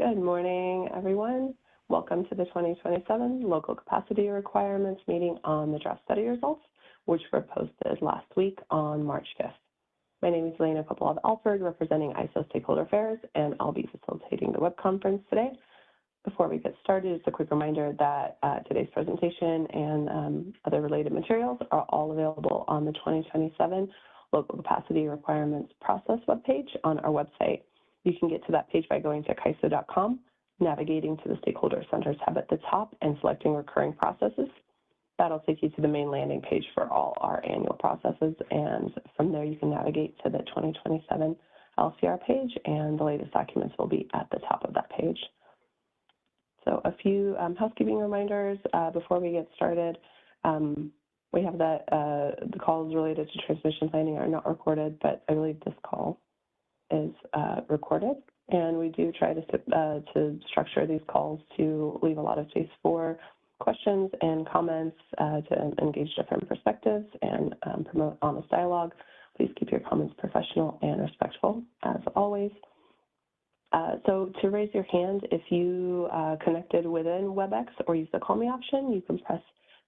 Good morning, everyone. Welcome to the 2027 Local Capacity Requirements meeting on the draft study results, which were posted last week on March 5th. My name is Elena Kopolov-Alford, representing ISO Stakeholder Affairs, and I'll be facilitating the web conference today. Before we get started, just a quick reminder that today's presentation and other related materials are all available on the 2027 Local Capacity Requirements process webpage on our website. You can get to that page by going to CAISO.com, navigating to the Stakeholder Center tab at the top, and selecting Recurring Processes. That'll take you to the main landing page for all our annual processes, and from there you can navigate to the 2027 LCR page, and the latest documents will be at the top of that page. So a few housekeeping reminders before we get started. We have that the calls related to transmission planning are not recorded, but I believe this call is recorded, and we do try to structure these calls to leave a lot of space for questions and comments to engage different perspectives and promote honest dialogue. Please keep your comments professional and respectful, as always. So to raise your hand, if you connected within WebEx or use the Call Me option, you can press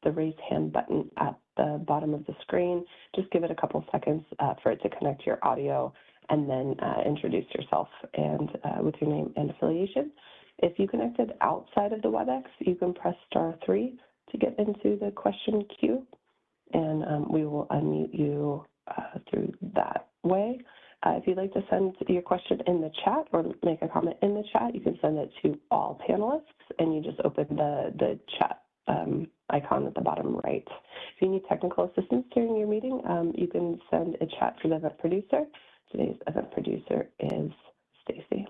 the Raise Hand button at the bottom of the screen. Just give it a couple seconds for it to connect your audio, and then introduce yourself and with your name and affiliation. If you connected outside of the WebEx, you can press *3 to get into the question queue, and we will unmute you through that way. If you'd like to send your question in the chat or make a comment in the chat, you can send it to all panelists, and you just open the chat icon at the bottom right. If you need technical assistance during your meeting, you can send a chat to the event producer. Today's event producer is Stacy.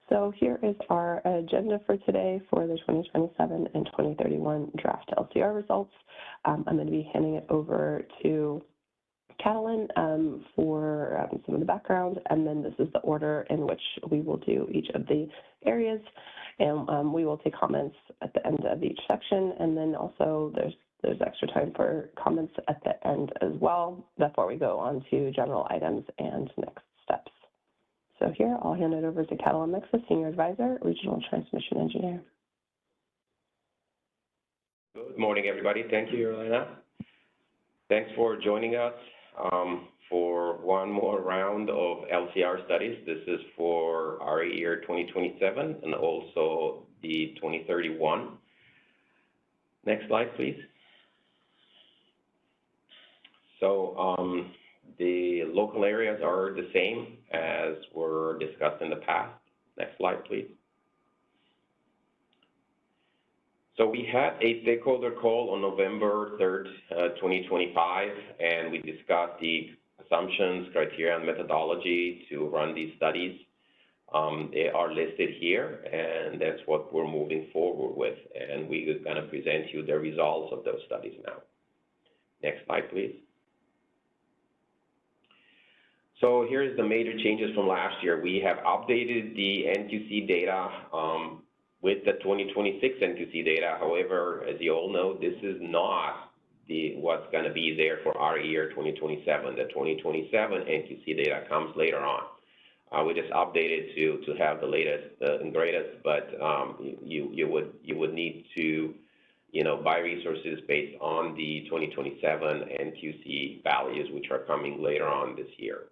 So here is our agenda for today for the 2027 and 2031 draft LCR results. I'm going to be handing it over to Catalin for some of the background, and then this is the order in which we will do each of the areas, and we will take comments at the end of each section, and then also there's extra time for comments at the end as well before we go on to general items and next steps. So here, I'll hand it over to Catalin Mexas, Senior Advisor, Regional Transmission Engineer. Good morning, everybody. Thank you, Elena. Thanks for joining us for one more round of LCR studies. This is for our year 2027 and also the 2031. Next slide, please. So the local areas are the same as were discussed in the past. Next slide, please. So we had a stakeholder call on November 3rd, 2025, and we discussed the assumptions, criteria, and methodology to run these studies. They are listed here, and that's what we're moving forward with, and we're going to present you the results of those studies now. Next slide, please. So here's the major changes from last year. We have updated the NQC data with the 2026 NQC data. However, as you all know, this is not what's going to be there for our year 2027. The 2027 NQC data comes later on. We just updated to have the latest and greatest, but you would need to buy resources based on the 2027 NQC values, which are coming later on this year.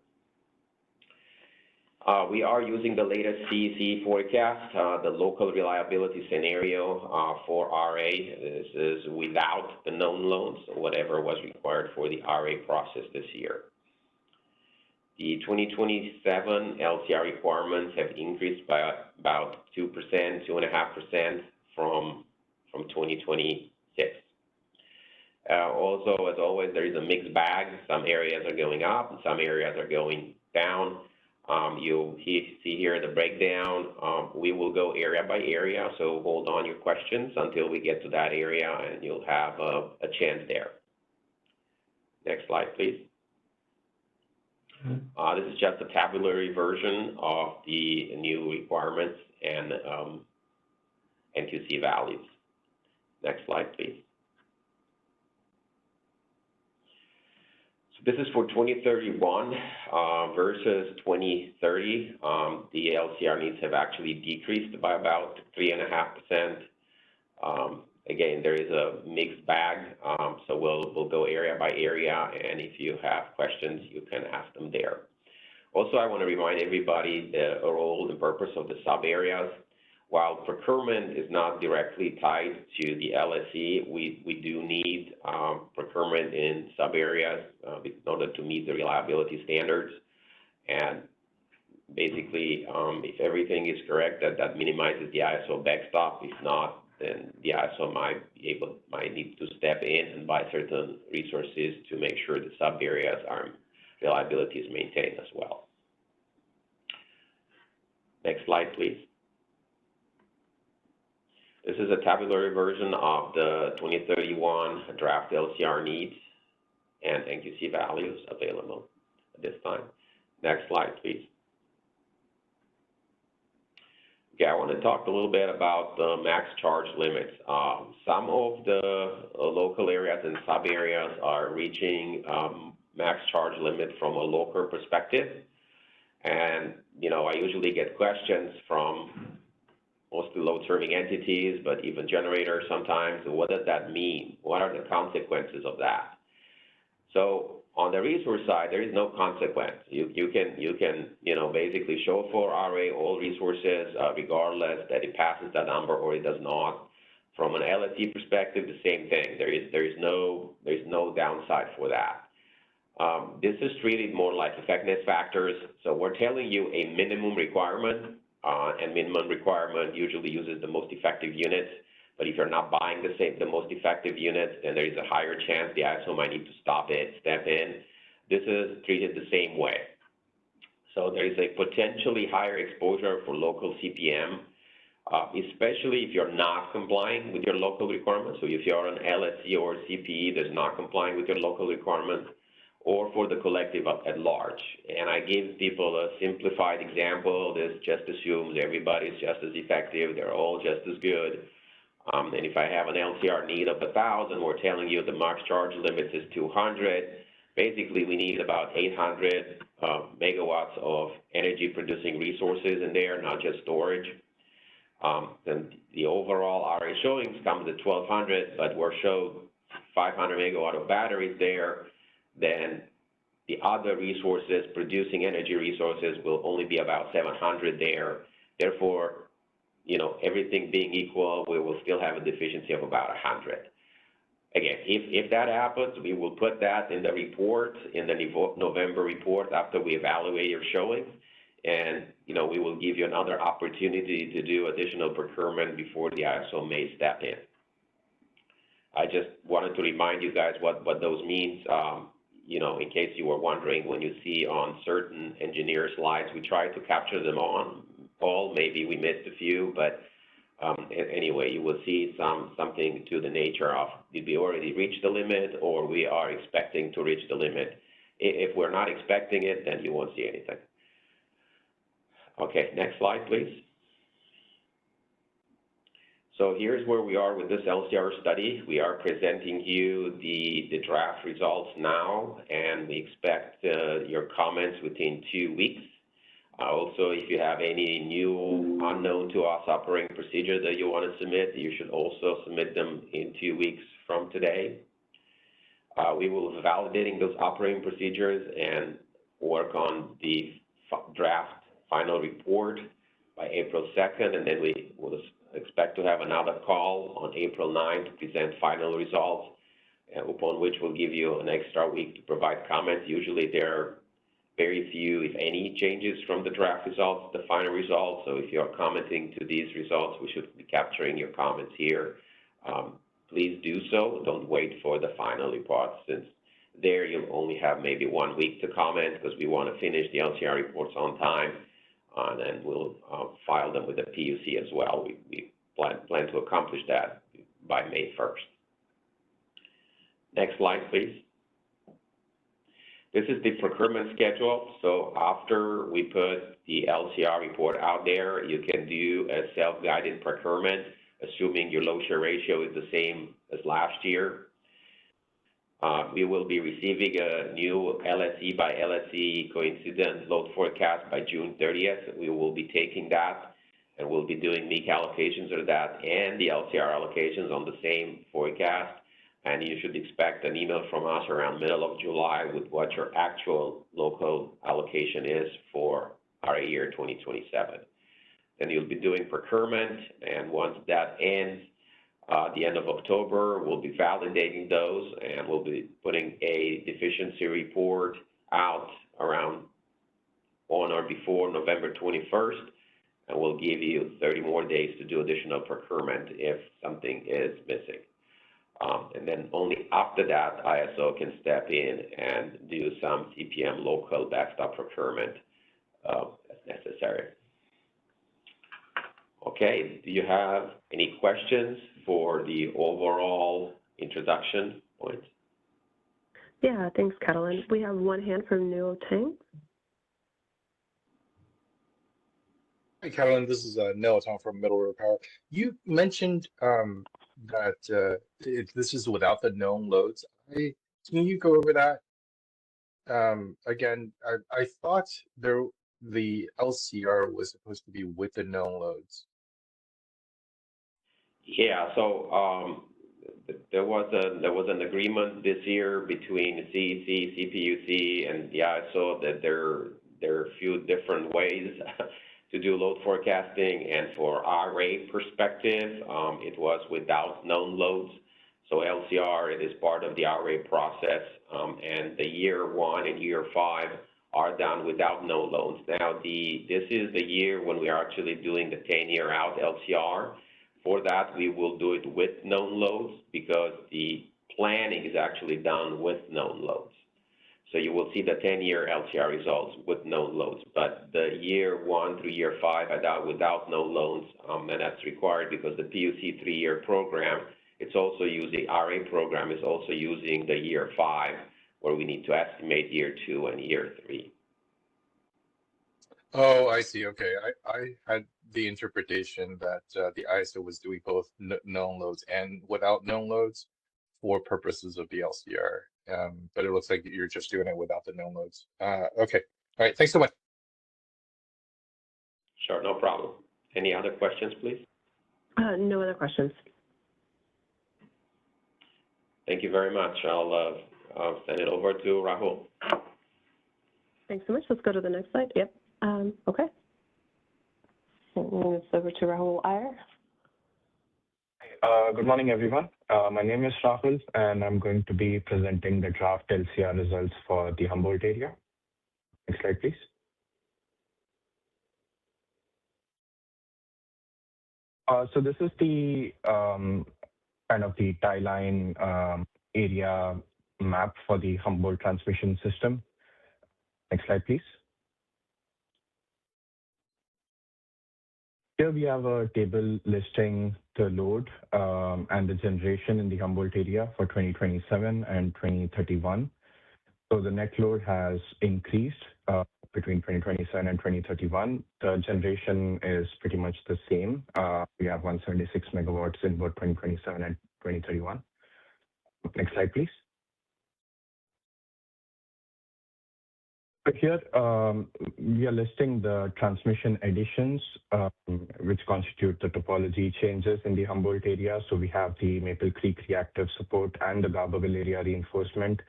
We are using the latest CEC forecast, the local reliability scenario for RA. This is without the known loads, whatever was required for the RA process this year. The 2027 LCR requirements have increased by about 2%, 2.5% from 2026. Also, as always, there is a mixed bag. Some areas are going up, and some areas are going down. You'll see here the breakdown. We will go area by area, so hold on your questions until we get to that area, and you'll have a chance there. Next slide, please. This is just a tabulary version of the new requirements and NQC values. Next slide, please. So This is for 2031 versus 2030. The LCR needs have actually decreased by about 3.5%. Again, there is a mixed bag, so we'll go area by area, and if you have questions, you can ask them there. Also, I want to remind everybody the role and purpose of the sub-areas. While procurement is not directly tied to the LSE, we do need procurement in sub-areas in order to meet the reliability standards. And basically, if everything is correct, that minimizes the ISO backstop. If not, then the ISO might need to step in and buy certain resources to make sure the sub-areas reliability is maintained as well. Next slide, please. This is a tabular version of the 2031 draft LCR needs and NQC values available at this time. Next slide, please. Okay, I want to talk a little bit about the max charge limits. Some of the local areas and sub-areas are reaching max charge limit from a local perspective. And, you know, I usually get questions from mostly load-serving entities, but even generators sometimes. What does that mean? What are the consequences of that? So on the resource side, there is no consequence. You can basically show for RA all resources regardless that it passes that number or it does not. From an LSE perspective, the same thing. There is no downside for that. This is treated more like effectiveness factors. So we're telling you a minimum requirement, and minimum requirement usually uses the most effective units. But if you're not buying the most effective units, then there is a higher chance the ISO might need to step in. This is treated the same way. So there is a potentially higher exposure for local CPM, especially if you're not complying with your local requirements. So if you're an LSE or CPE that's not complying with your local requirements, or for the collective at large. And I give people a simplified example. This just assumes everybody's just as effective, they're all just as good. And if I have an LCR need of 1,000, we're telling you the max charge limit is 200. Basically, we need about 800 megawatts of energy producing resources in there, not just storage. Then the overall RA showings comes at 1,200, but we're showed 500 megawatt of batteries there. Then the other resources, producing energy resources, will only be about 700 there. Therefore, you know, everything being equal, we will still have a deficiency of about 100. Again, if that happens, we will put that in the report, in the November report after we evaluate your showings. And, you know, we will give you another opportunity to do additional procurement before the ISO may step in. I just wanted to remind you guys what those means. You know, in case you were wondering, when you see on certain engineer slides, we try to capture them all. Maybe we missed a few, but anyway, you will see something to the nature of, did we already reach the limit, or we are expecting to reach the limit? If we're not expecting it, then you won't see anything. Okay, next slide, please. So here's where we are with this LCR study. We are presenting you the draft results now, and we expect your comments within 2 weeks. Also, if you have any new unknown to us operating procedures that you want to submit, you should also submit them in 2 weeks from today. We will be validating those operating procedures and work on the draft final report by April 2nd, and then we will expect to have another call on April 9th to present final results, upon which we'll give you an extra week to provide comments. Usually there are very few, if any, changes from the draft results to the final results. So if you're commenting to these results, we should be capturing your comments here. Please do so. Don't wait for the final report, since there you'll only have maybe 1 week to comment, because we want to finish the LCR reports on time. And then we'll file them with the PUC as well. We plan to accomplish that by May 1st. Next slide, please. This is the procurement schedule. So after we put the LCR report out there, you can do a self-guided procurement, assuming your load share ratio is the same as last year. We will be receiving a new LSE by LSE coincident load forecast by June 30th. We will be taking that, and we'll be doing MEAC allocations of that and the LCR allocations on the same forecast. And you should expect an email from us around middle of July with what your actual local allocation is for our year 2027. Then you'll be doing procurement, and once that ends, the end of October, we'll be validating those, and we'll be putting a deficiency report out around on or before November 21st, and we'll give you 30 more days to do additional procurement if something is missing. And then only after that, ISO can step in and do some CPM local backstop procurement as necessary. Okay, do you have any questions for the overall introduction points? Yeah, thanks, Catalin. We have one hand from Nuo Tang. Hi, Catalin. This is Noah Tong from Middle River Power. You mentioned that this is without the known loads. Can you go over that again? I thought the LCR was supposed to be with the known loads. Yeah, so there was an agreement this year between CEC, CPUC, and the ISO that there are a few different ways to do load forecasting, and for RA perspective, it was without known loads. So LCR, it is part of the RA process, and the year 1 and year 5 are done without known loads. Now, this is the year when we are actually doing the 10-year out LCR. For that, we will do it with known loads because the planning is actually done with known loads. So you will see the 10-year LCR results with known loads, but the year 1 through year 5 are done without known loads, and that's required because the PUC 3-year program, it's also using, RA program is also using the year 5, where we need to estimate year 2 and year 3. Oh, I see. Okay, I had the interpretation that the ISO was doing both known loads and without known loads for purposes of the LCR. But it looks like you're just doing it without the known loads. Okay, all right. Thanks so much. Sure, no problem. Any other questions, please? No other questions. Thank you very much. I'll send it over to Rahul. Thanks so much. Let's go to the next slide. Yep. Okay. It's over to Rahul Iyer. Good morning, everyone. My name is Rahul, and I'm going to be presenting the draft LCR results for the Humboldt area. Next slide, please. So this is the kind of the tie line area map for the Humboldt transmission system. Next slide, please. Here we have a table listing the load and the generation in the Humboldt area for 2027 and 2031. So the net load has increased between 2027 and 2031. The generation is pretty much the same. We have 176 megawatts in both 2027 and 2031. Next slide, please. So here we are listing the transmission additions, which constitute the topology changes in the Humboldt area. So we have the Maple Creek reactive support and the Garberville area reinforcement,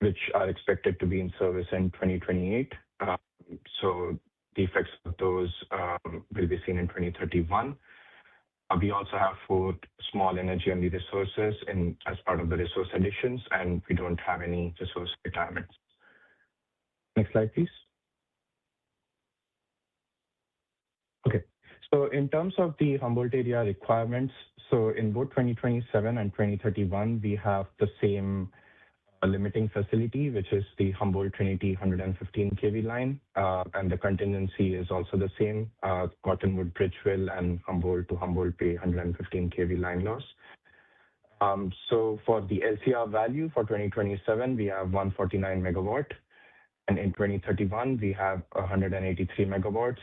which are expected to be in service in 2028. So the effects of those will be seen in 2031. We also have 4 small energy-only resources as part of the resource additions, and we don't have any resource retirements. Next slide, please. Okay, so in terms of the Humboldt area requirements, so in both 2027 and 2031, we have the same limiting facility, which is the Humboldt Trinity 115 kV line, and the contingency is also the same, Cottonwood Bridgeville and Humboldt to Humboldt Bay 115 kV line loss. So for the LCR value for 2027, we have 149 megawatt. And in 2031, we have 183 megawatts,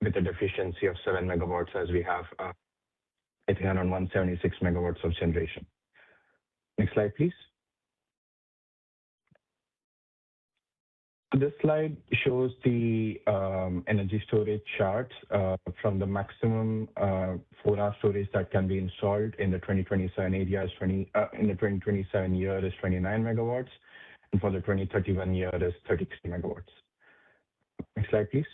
with a deficiency of 7 megawatts, as we have around 176 megawatts of generation. Next slide, please. So this slide shows the energy storage charts from the maximum 4-hour storage that can be installed in the 2027 area is in the 2027 year is 29 megawatts, and for the 2031 year is 33 megawatts. Next slide, please.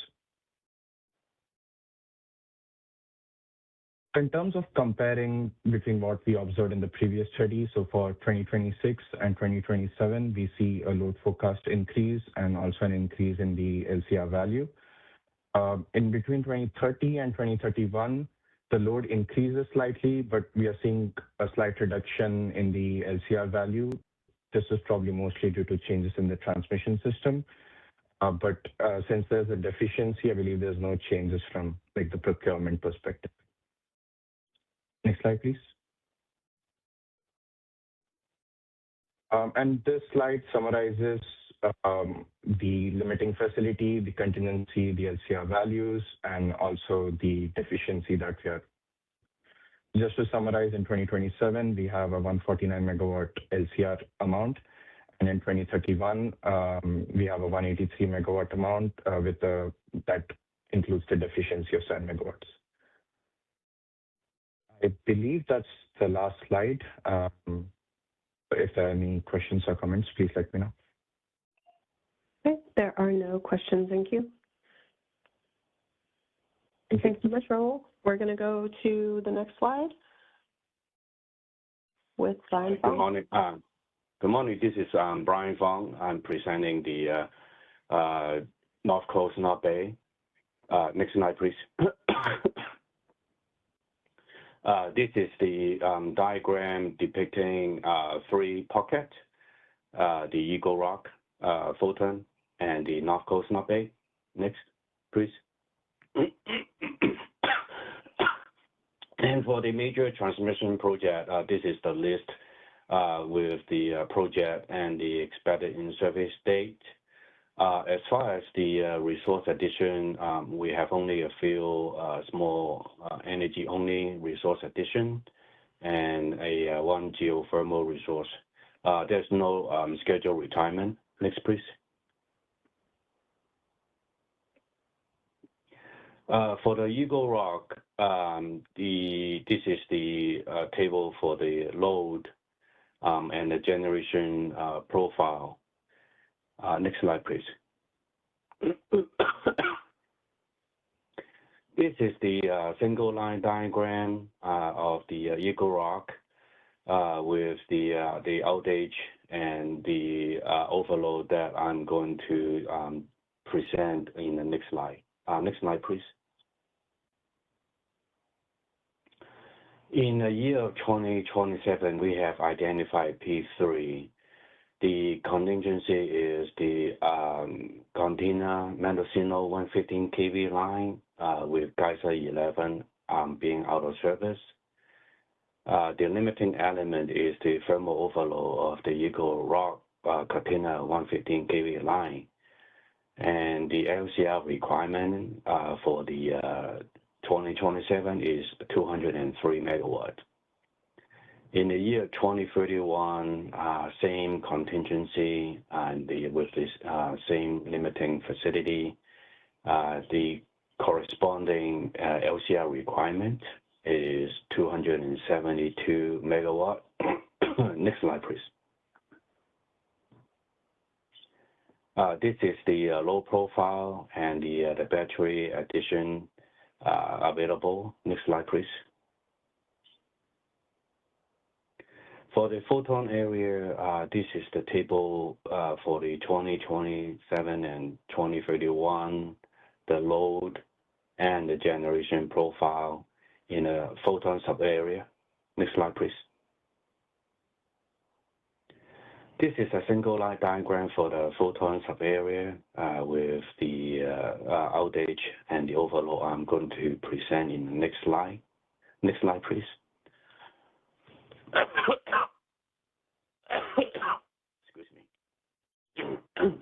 In terms of comparing between what we observed in the previous study, so for 2026 and 2027, we see a load forecast increase and also an increase in the LCR value. In between 2030 and 2031, the load increases slightly, but we are seeing a slight reduction in the LCR value. This is probably mostly due to changes in the transmission system. But since there's a deficiency, I believe there's no changes from like the procurement perspective. Next slide, please. And this slide summarizes the limiting facility, the contingency, the LCR values, and also the deficiency that we are. Just to summarize, in 2027, we have a 149 megawatt LCR amount, and in 2031, we have a 183 megawatt amount that includes the deficiency of 7 megawatts. I believe that's the last slide. If there are any questions or comments, please let me know. Okay, there are no questions. Thank you. Thanks so much, Raul. We're going to go to the next slide with Brian Fong. Good morning. Good morning. This is Brian Fong. I'm presenting the North Coast North Bay. Next slide, please. This is the diagram depicting 3 pockets, the Eagle Rock, Fulton, and the North Coast North Bay. Next, please. And for the major transmission project, this is the list with the project and the expected in-service date. As far as the resource addition, we have only a few small energy-only resource addition and one geothermal resource. There's no scheduled retirement. Next, please. For the Eagle Rock, this is the table for the load and the generation profile. Next slide, please. This is the single line diagram of the Eagle Rock with the outage and the overload that I'm going to present in the next slide. Next slide, please. In the year of 2027, we have identified P3. The contingency is the Contina Mendocino 115 kV line with Geyser 11 being out of service. The limiting element is the thermal overload of the Eagle Rock Contina 115 kV line. And the LCR requirement for the 2027 is 203 megawatt. In the year 2031, same contingency and with this same limiting facility, the corresponding LCR requirement is 272 megawatt. Next slide, please. This is the low profile and the battery addition available. Next slide, please. For the Fulton area, this is the table for the 2027 and 2031, the load and the generation profile in a Fulton sub-area. Next slide, please. This is a single line diagram for the Fulton sub-area with the outage and the overload I'm going to present in the next slide. Next slide, please. Excuse me.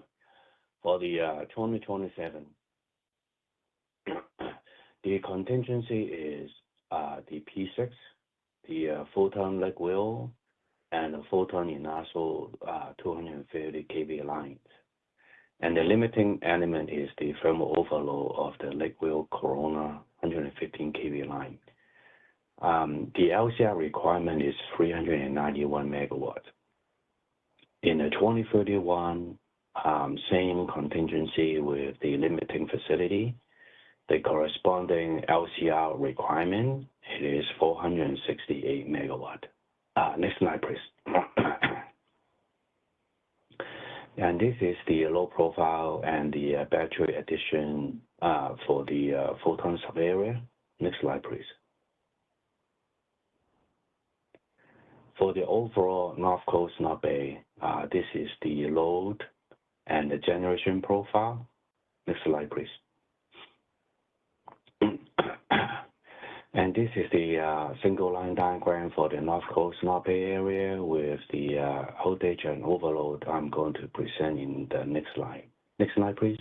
For the 2027, the contingency is the P6, the Fulton Lakeville, and the Fulton Inaso 230 kV lines. And the limiting element is the thermal overload of the Lakeville Corona 115 kV line. The LCR requirement is 391 megawatts. In the 2031, same contingency with the limiting facility, the corresponding LCR requirement, it is 468 megawatt. Next slide, please. And this is the low profile and the battery addition for the photon sub-area. Next slide, please. For the overall North Coast, North Bay, this is the load and the generation profile. Next slide, please. And this is the single line diagram for the North Coast, North Bay area with the voltage and overload I'm going to present in the next slide. Next slide, please.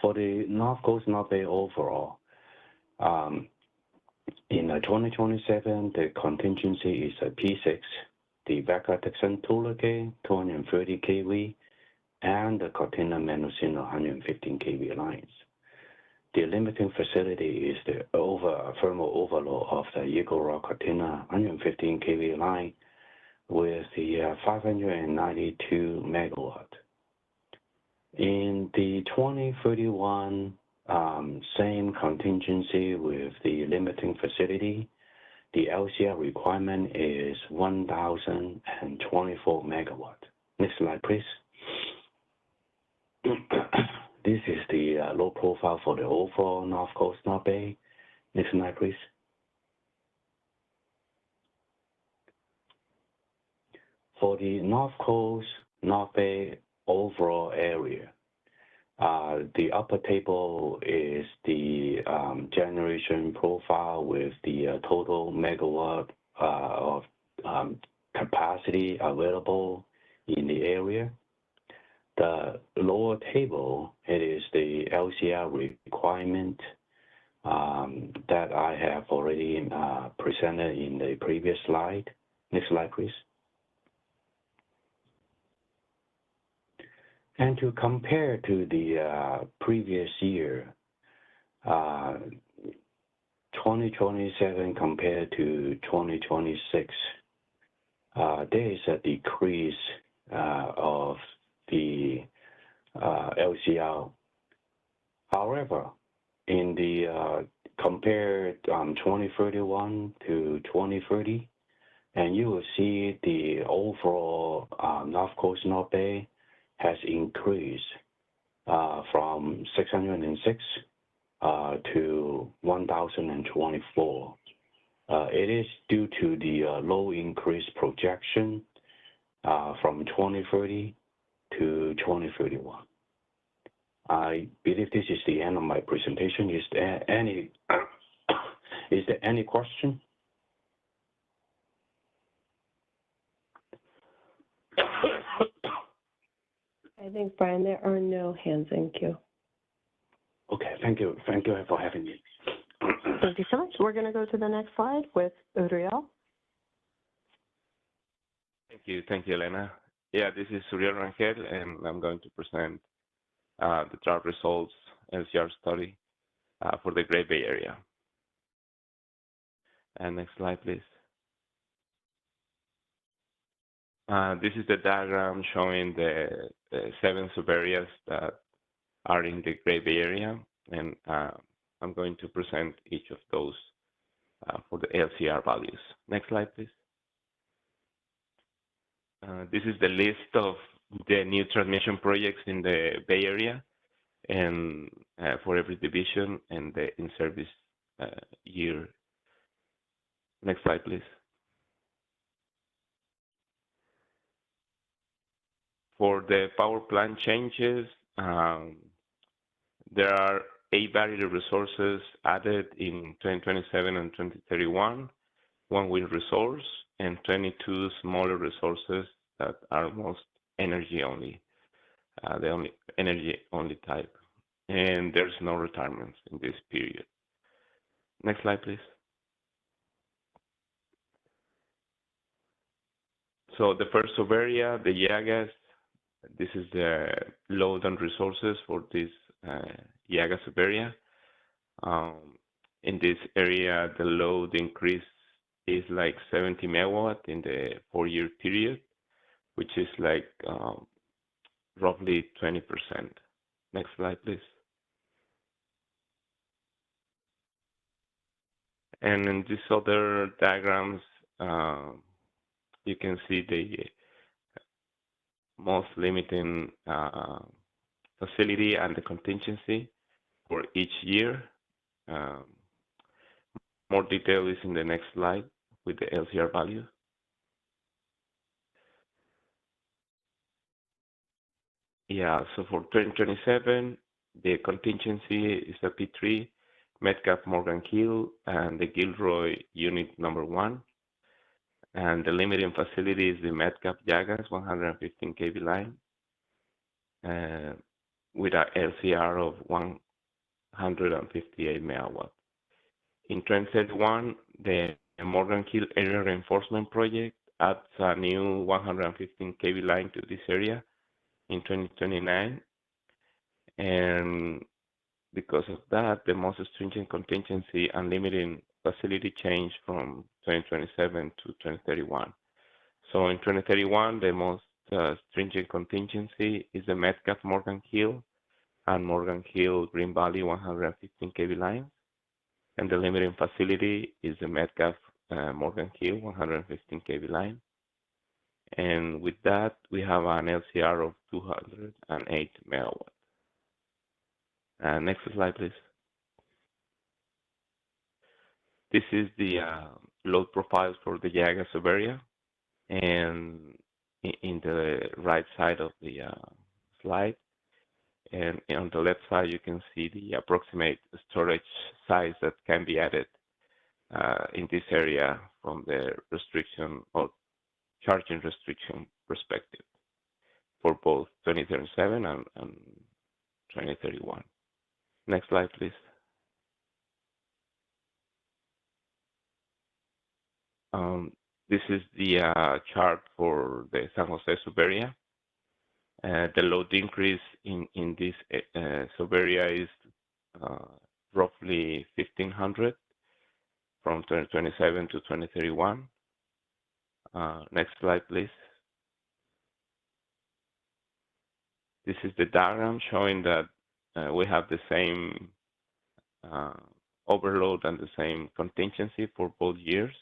For the North Coast, North Bay overall, in 2027, the contingency is a P6, the Vega-Dixon Tulare 230 kV, and the Cortina Mendocino 115 kV lines. The limiting facility is the thermal overload of the Eagle Rock Cortina 115 kV line with the 592 megawatt. In the 2031, same contingency with the limiting facility, the LCR requirement is 1,024 megawatt. Next slide, please. This is the load profile for the overall North Coast, North Bay. Next slide, please. For the North Coast, North Bay overall area, the upper table is the generation profile with the total megawatt of capacity available in the area. The lower table, it is the LCR requirement that I have already presented in the previous slide. Next slide, please. And to compare to the previous year, 2027 compared to 2026, there is a decrease of the LCR. However, in the compared 2031 to 2030, and you will see the overall North Coast, North Bay has increased from 606 to 1,024. It is due to the low increase projection from 2030 to 2031. I believe this is the end of my presentation. Is there any question? I think, Brian, there are no hands in queue. Okay, thank you. Thank you for having me. Thank you so much. We're going to go to the next slide with Uriel. Thank you, Elena. Yeah, this is Uriel Rangel, and I'm going to present the drought results LCR study for the Great Bay Area. And next slide, please. This is the diagram showing the 7 subareas that are in the Great Bay Area, and I'm going to present each of those for the LCR values. Next slide, please. This is the list of the new transmission projects in the Bay Area, and for every division and the in-service year. Next slide, please. For the power plant changes, there are 8 battery resources added in 2027 and 2031, 1 wind resource, and 22 smaller resources that are most energy only, the only energy only type. And there's no retirements in this period. Next slide, please. So the first subarea, the Llagas, this is the load and resources for this Llaga subarea. In this area, the load increase is like 70 megawatt in the 4-year period, which is like roughly 20%. Next slide, please. And in these other diagrams, you can see the most limiting facility and the contingency for each year. More detail is in the next slide with the LCR value. Yeah, so for 2027, the contingency is a P3, Metcalf Morgan Hill, and the Gilroy unit number 1. And the limiting facility is the Metcalf Llagas 115 kV line with a LCR of 158 megawatt. In 2031, the Morgan Hill Area Reinforcement Project adds a new 115 kV line to this area in 2029. And because of that, the most stringent contingency and limiting facility change from 2027 to 2031. So in 2031, the most stringent contingency is the Metcalf Morgan Hill and Morgan Hill Green Valley 115 kV lines. And the limiting facility is the Metcalf Morgan Hill 115 kV line. And with that, we have an LCR of 208 megawatt. Next slide, please. This is the load profiles for the Llaga subarea. And in the right side of the slide, and on the left side, you can see the approximate storage size that can be added in this area from the restriction or charging restriction perspective for both 2037 and 2031. Next slide, please. This is the chart for the San Jose subarea. The load increase in this subarea is roughly 1,500 from 2027 to 2031. Next slide, please. This is the diagram showing that we have the same overload and the same contingency for both years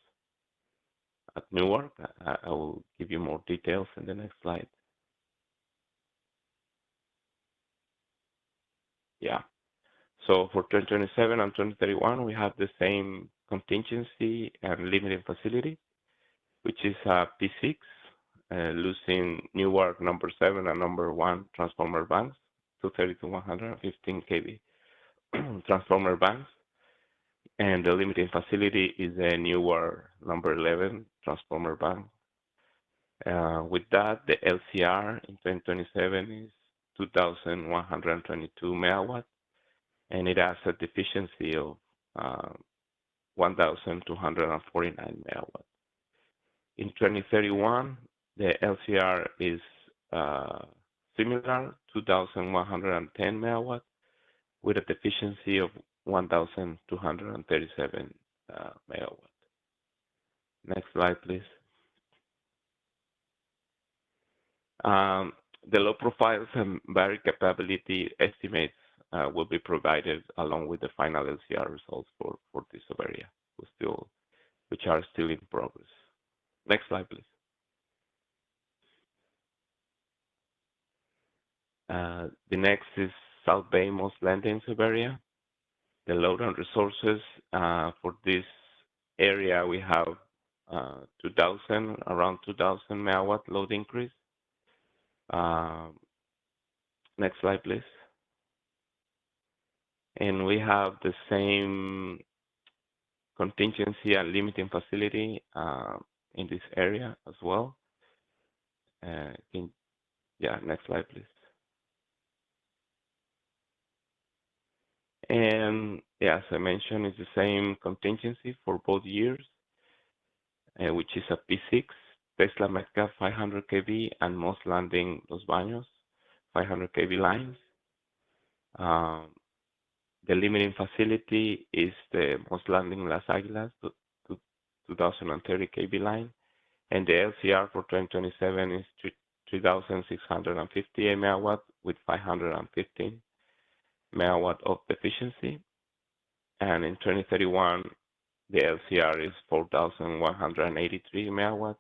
at Newark. I will give you more details in the next slide. Yeah. So for 2027 and 2031, we have the same contingency and limiting facility, which is P6, losing Newark number 7 and number 1 transformer banks, 230 to 115 kV transformer banks. And the limiting facility is a Newark number 11 transformer bank. With that, the LCR in 2027 is 2,122 megawatt, and it has a deficiency of 1,249 megawatt. In 2031, the LCR is similar, 2,110 megawatt, with a deficiency of 1,237 megawatt. Next slide, please. The load profiles and battery capability estimates will be provided along with the final LCR results for this area, which are still in progress. Next slide, please. The next is South Bay Moss Landing subarea. The load and resources for this area, we have around 2,000 megawatt load increase. Next slide, please. And we have the same contingency and limiting facility in this area as well. Next slide, please. And as I mentioned, it's the same contingency for both years, which is a P6, Tesla Metcalf 500 kV, and Moss Landing Los Baños 500 kV lines. The limiting facility is the Moss Landing Las Aguilas to 2030 kV line, and the LCR for 2027 is 3,650 MW with 515 MW of efficiency. And in 2031, the LCR is 4,183 MW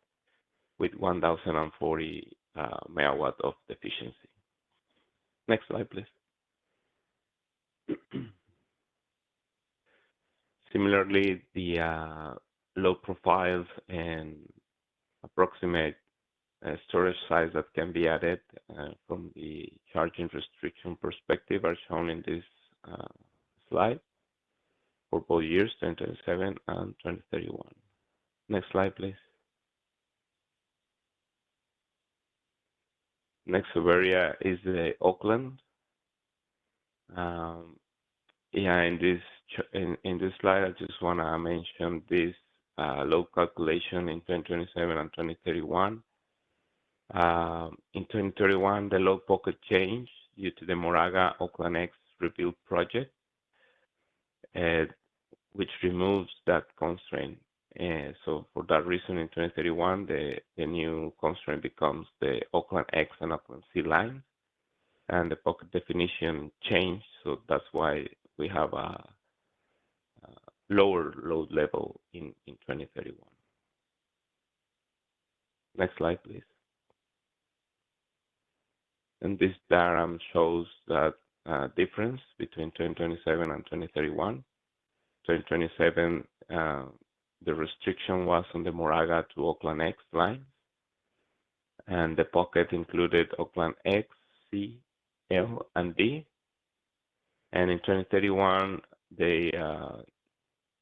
with 1,040 MW of efficiency. Next slide, please. Similarly, the load profiles and approximate storage size that can be added from the charging restriction perspective are shown in this slide for both years, 2027 and 2031. Next slide, please. Next subarea is the Oakland. In this slide, I just want to mention this load calculation in 2027 and 2031. In 2031, the load pocket changed due to the Moraga Oakland X rebuild project, which removes that constraint. So for that reason, in 2031, the new constraint becomes the Oakland X and Oakland C lines, and the pocket definition changed. So that's why we have a lower load level in 2031. Next slide, please. And this diagram shows that difference between 2027 and 2031. 2027, the restriction was on the Moraga to Oakland X lines, and the pocket included Oakland X, C, L, and D. And in 2031, the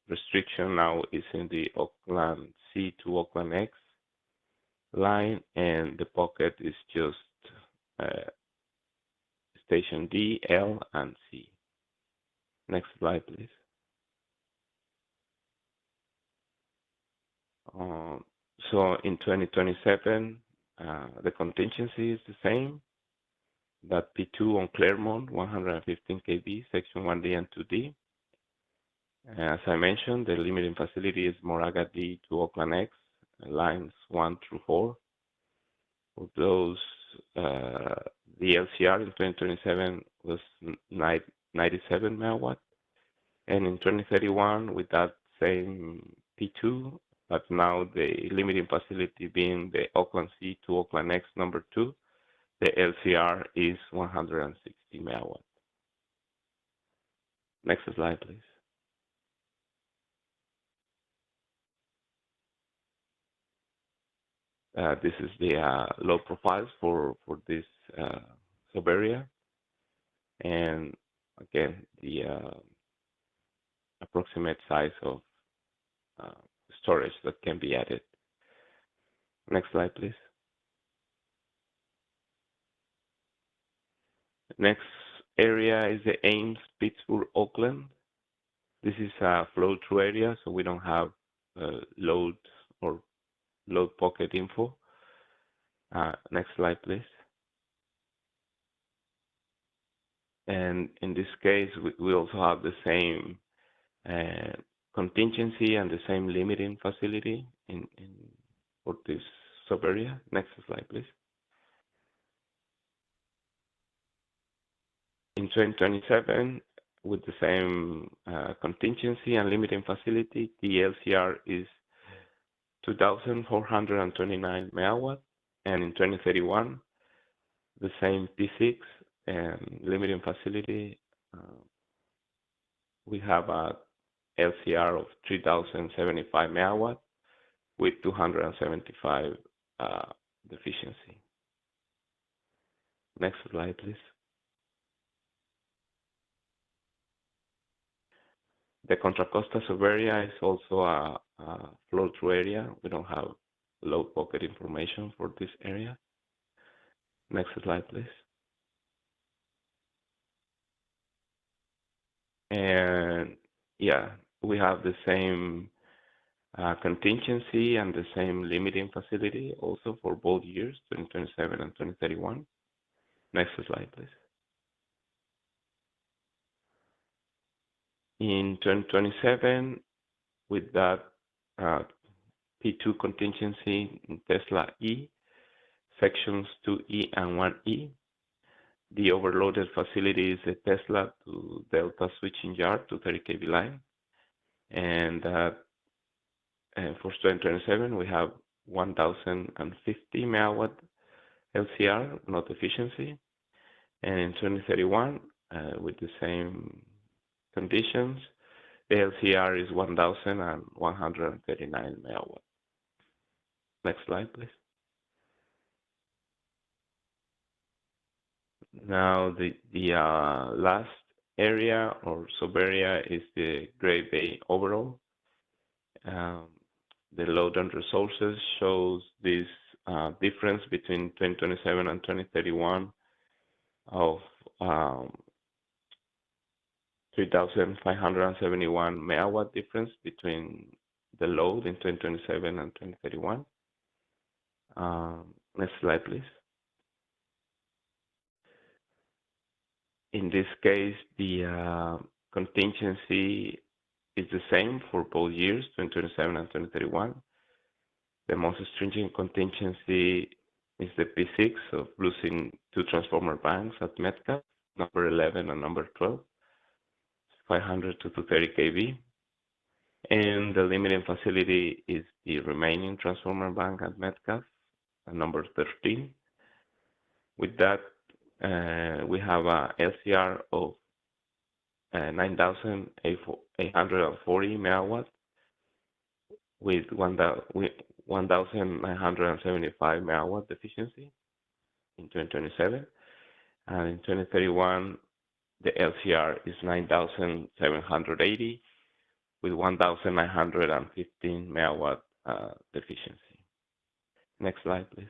restriction now is in the Oakland C to Oakland X line, and the pocket is just station D, L, and C. Next slide, please. So in 2027, the contingency is the same. That P2 on Claremont, 115 kV, section 1D and 2D. As I mentioned, the limiting facility is Moraga D to Oakland X, lines 1 through 4. For those, the LCR in 2027 was 97 MW. And in 2031, with that same P2, but now the limiting facility being the Oakland C to Oakland X number 2, the LCR is 160 MW. Next slide, please. This is the load profiles for this subarea, and again the approximate size of storage that can be added. Next slide, please. Next area is the Ames, Pittsburgh, Oakland. This is a flow-through area, so we don't have load or load pocket info. Next slide, please. And in this case, we also have the same contingency and the same limiting facility for this subarea. Next slide, please. In 2027, with the same contingency and limiting facility, the LCR is 2,429 MW, and in 2031, the same P6 and limiting facility, we have a LCR of 3,075 MW with 275 deficiency. Next slide, please. The Contra Costa subarea is also a flow-through area. We don't have load pocket information for this area. Next slide, please. And yeah, we have the same contingency and the same limiting facility also for both years, 2027 and 2031. Next slide, please. In 2027, with that P2 contingency in Tesla E, sections 2E and 1E, the overloaded facility is a Tesla to Delta switching yard to 30 kV line. And for 2027, we have 1,050 megawatt LCR, not efficiency. And in 2031, with the same conditions, the LCR is 1,139 megawatt. Next slide, please. Now, the last area or sub-area is the Great Bay overall. The load and resources shows this difference between 2027 and 2031 of 3,571 megawatt difference between the load in 2027 and 2031. Next slide, please. In this case, the contingency is the same for both years, 2027 and 2031. The most stringent contingency is the P6 of losing 2 transformer banks at Metcalf, number 11 and number 12, 500 to 230 kV. And the limiting facility is the remaining transformer bank at Metcalf, number 13. With that, we have a LCR of 9,840 megawatts with 1,975 megawatt efficiency in 2027. And in 2031, the LCR is 9,780 with 1,915 megawatt efficiency. Next slide, please.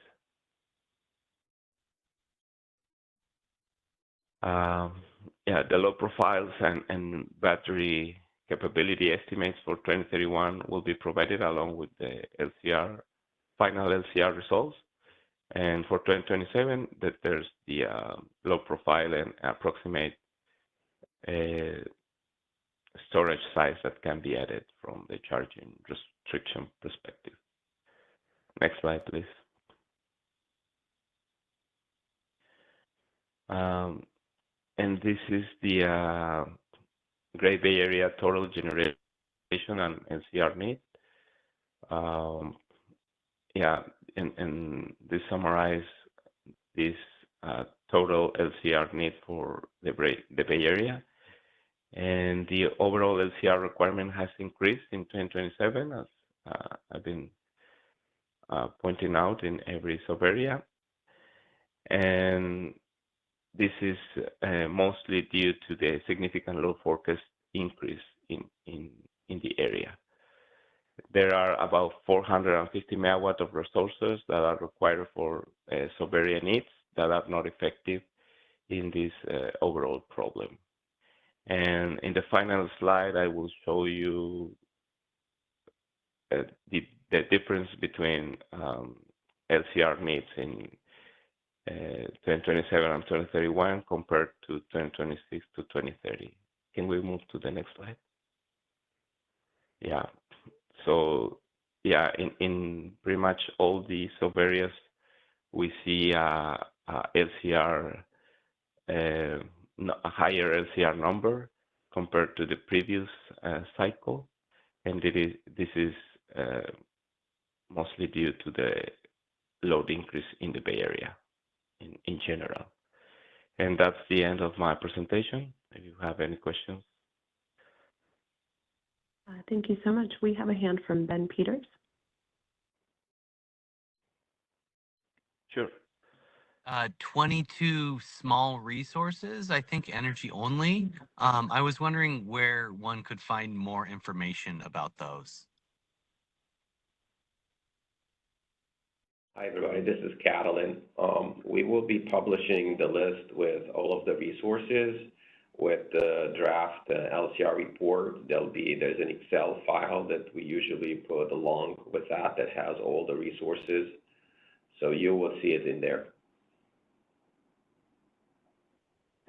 The load profiles and battery capability estimates for 2031 will be provided along with the LCR, final LCR results. And for 2027, there's the load profile and approximate storage size that can be added from the charging restriction perspective. Next slide, please. And this is the Great Bay Area total generation and LCR need. And this summarize this total LCR need for the Bay Area. And the overall LCR requirement has increased in 2027, as I've been pointing out in every sub-area. And this is mostly due to the significant load forecast increase in the area. There are about 450 megawatts of resources that are required for sub-area needs that are not effective in this overall problem. And in the final slide, I will show you the difference between LCR needs in 2027 and 2031 compared to 2026 to 2030. Can we move to the next slide? Yeah. So yeah, in pretty much all the sub-areas, we see a LCR, a higher LCR number compared to the previous cycle, and this is mostly due to the load increase in the Bay Area in general. And that's the end of my presentation. If you have any questions. Thank you so much. We have a hand from Ben Peters. Sure. 22 small resources, I think energy only. I was wondering where one could find more information about those. Hi, everybody. This is Catalin. We will be publishing the list with all of the resources with the draft LCR report. There's an Excel file that we usually put along with that has all the resources. So you will see it in there.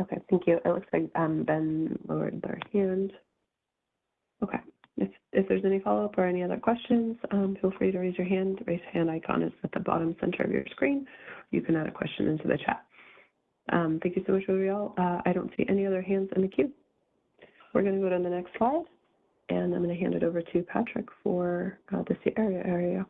Okay, thank you. It looks like Ben lowered their hand. Okay. If there's any follow-up or any other questions, feel free to raise your hand. Raise hand icon is at the bottom center of your screen. You can add a question into the chat. Thank you so much, Uriel. I don't see any other hands in the queue. We're going to go to the next slide, and I'm going to hand it over to Patrick for the Sierra area.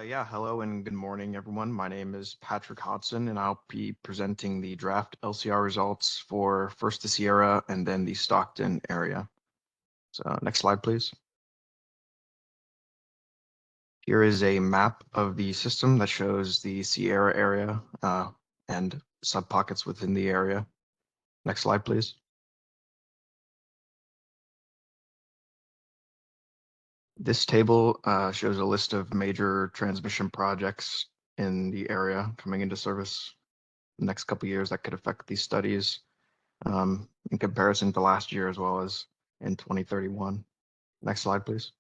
Yeah, hello and good morning, everyone. My name is Patrick Hodson, and I'll be presenting the draft LCR results for first the Sierra and then the Stockton area. So next slide, please. Here is a map of the system that shows the Sierra area and sub-pockets within the area. Next slide, please. This table shows a list of major transmission projects in the area coming into service the next couple of years that could affect these studies in comparison to last year as well as in 2031. Next slide, please.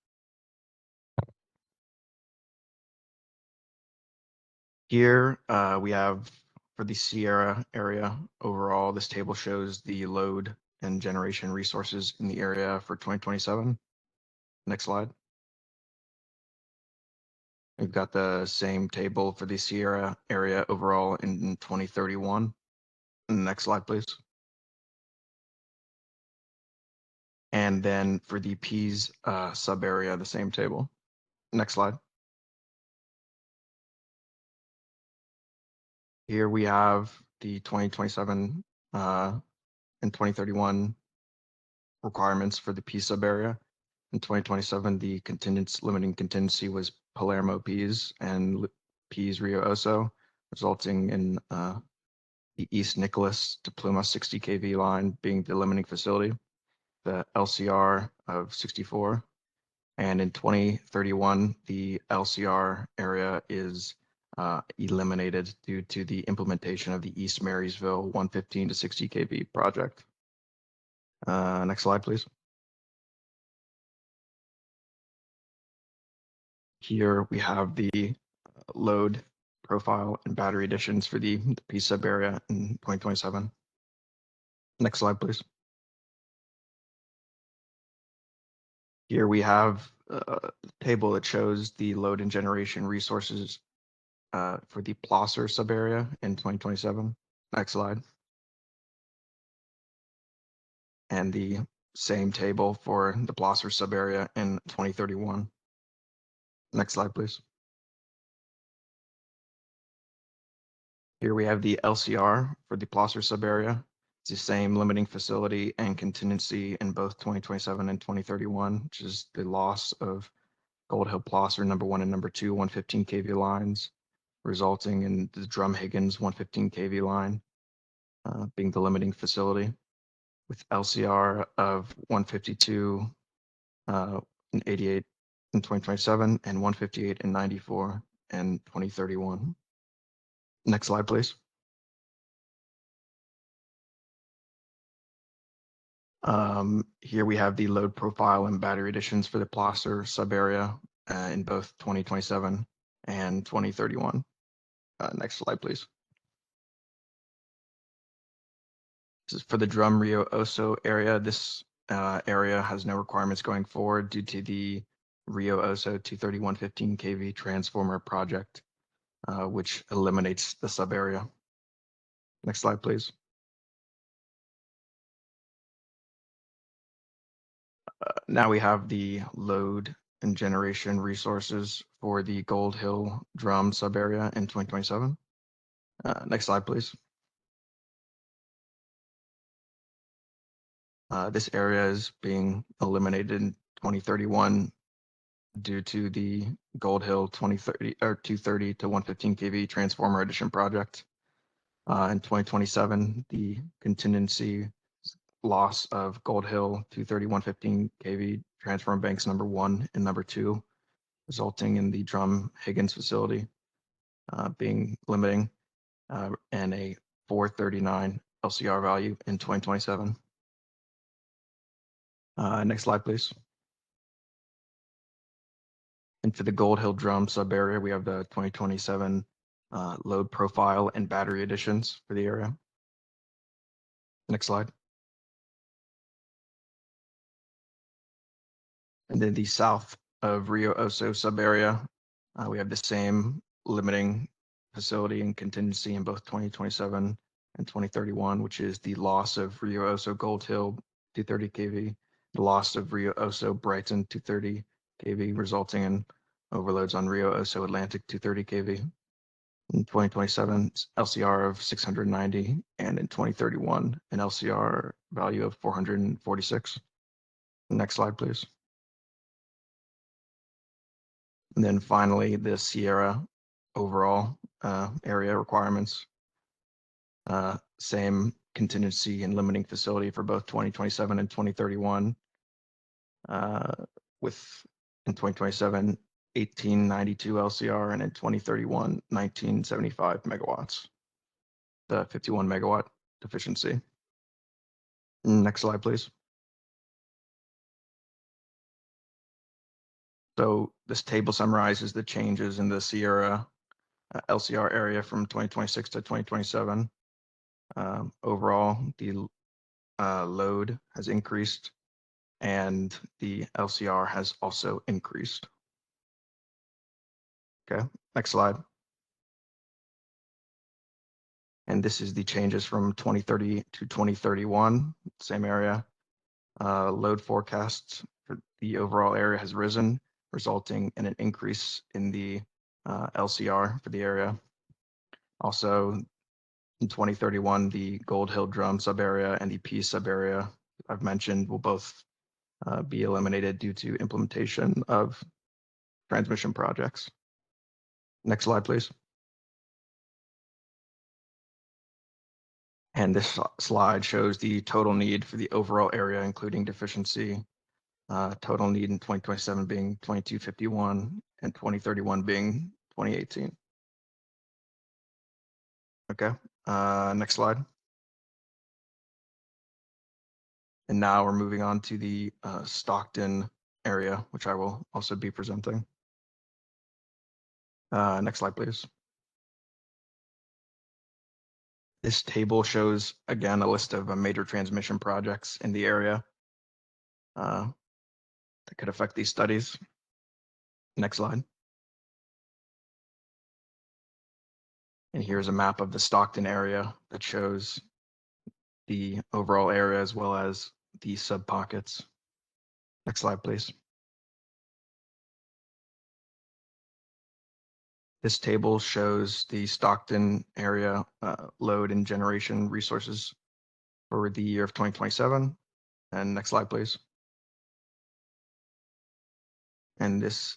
Here we have for the Sierra area overall, this table shows the load and generation resources in the area for 2027. Next slide. We've got the same table for the Sierra area overall in 2031. Next slide, please. And then for the Pease sub area, the same table. Next slide. Here we have the 2027 and 2031 requirements for the Pease sub area. In 2027, the limiting contingency was Palermo Pease and Pease Rio Oso, resulting in the East Nicholas to Pluma 60 kV line being the limiting facility, the LCR of 64. And in 2031, the LCR area is eliminated due to the implementation of the East Marysville 115 to 60 kV project. Next slide, please. Here we have the load profile and battery additions for the Pease sub area in 2027. Next slide, please. Here we have a table that shows the load and generation resources for the Plosser sub area in 2027. Next slide. And the same table for the Plosser sub area in 2031. Next slide, please. Here we have the LCR for the Plosser sub area. It's the same limiting facility and contingency in both 2027 and 2031, which is the loss of Gold Hill Plosser number 1 and number 2 115 kV lines, resulting in the Drum Higgins 115 kV line being the limiting facility, with LCR of 152 and 88 in 2027 and 158 and 94 in 2031. Next slide, please. Here we have the load profile and battery additions for the Plosser sub area in both 2027 and 2031. Next slide, please. This is for the Drum Rio Oso area. This area has no requirements going forward due to the Rio Oso 23115 kV transformer project, which eliminates the sub area. Next slide, please. Now we have the load and generation resources for the Gold Hill Drum sub area in 2027. Next slide, please. This area is being eliminated in 2031 due to the Gold Hill 230 to 115 kV transformer addition project. In 2027, the contingency loss of Gold Hill 230 115 kV transformer banks number 1 and number 2, resulting in the Drum Higgins facility being limiting and a 439 LCR value in 2027. Next slide, please. And for the Gold Hill Drum sub area, we have the 2027 load profile and battery additions for the area. Next slide. And then the south of Rio Oso subarea, we have the same limiting facility and contingency in both 2027 and 2031, which is the loss of Rio Oso Gold Hill 230 kV, the loss of Rio Oso Brighton 230 kV, resulting in overloads on Rio Oso Atlantic 230 kV. In 2027, LCR of 690, and in 2031, an LCR value of 446. Next slide, please. And then finally, the Sierra overall area requirements. Same contingency and limiting facility for both 2027 and 2031. With in 2027, 1892 LCR, and in 2031, 1975 megawatts. The 51 megawatt deficiency. Next slide, please. So this table summarizes the changes in the Sierra LCR area from 2026 to 2027. Overall, the load has increased and the LCR has also increased. Okay, next slide. And this is the changes from 2030 to 2031, same area. Load forecasts for the overall area has risen, resulting in an increase in the LCR for the area. Also, in 2031, the Gold Hill Drum subarea and the P subarea I've mentioned will both be eliminated due to implementation of transmission projects. Next slide, please. And this slide shows the total need for the overall area, including deficiency. Total need in 2027 being 2251 and 2031 being 2018. Okay, next slide. And now we're moving on to the Stockton area, which I will also be presenting. Next slide, please. This table shows, again, a list of major transmission projects in the area that could affect these studies. Next slide. And here's a map of the Stockton area that shows the overall area as well as the sub pockets. Next slide, please. This table shows the Stockton area load and generation resources for the year of 2027. And next slide, please. And this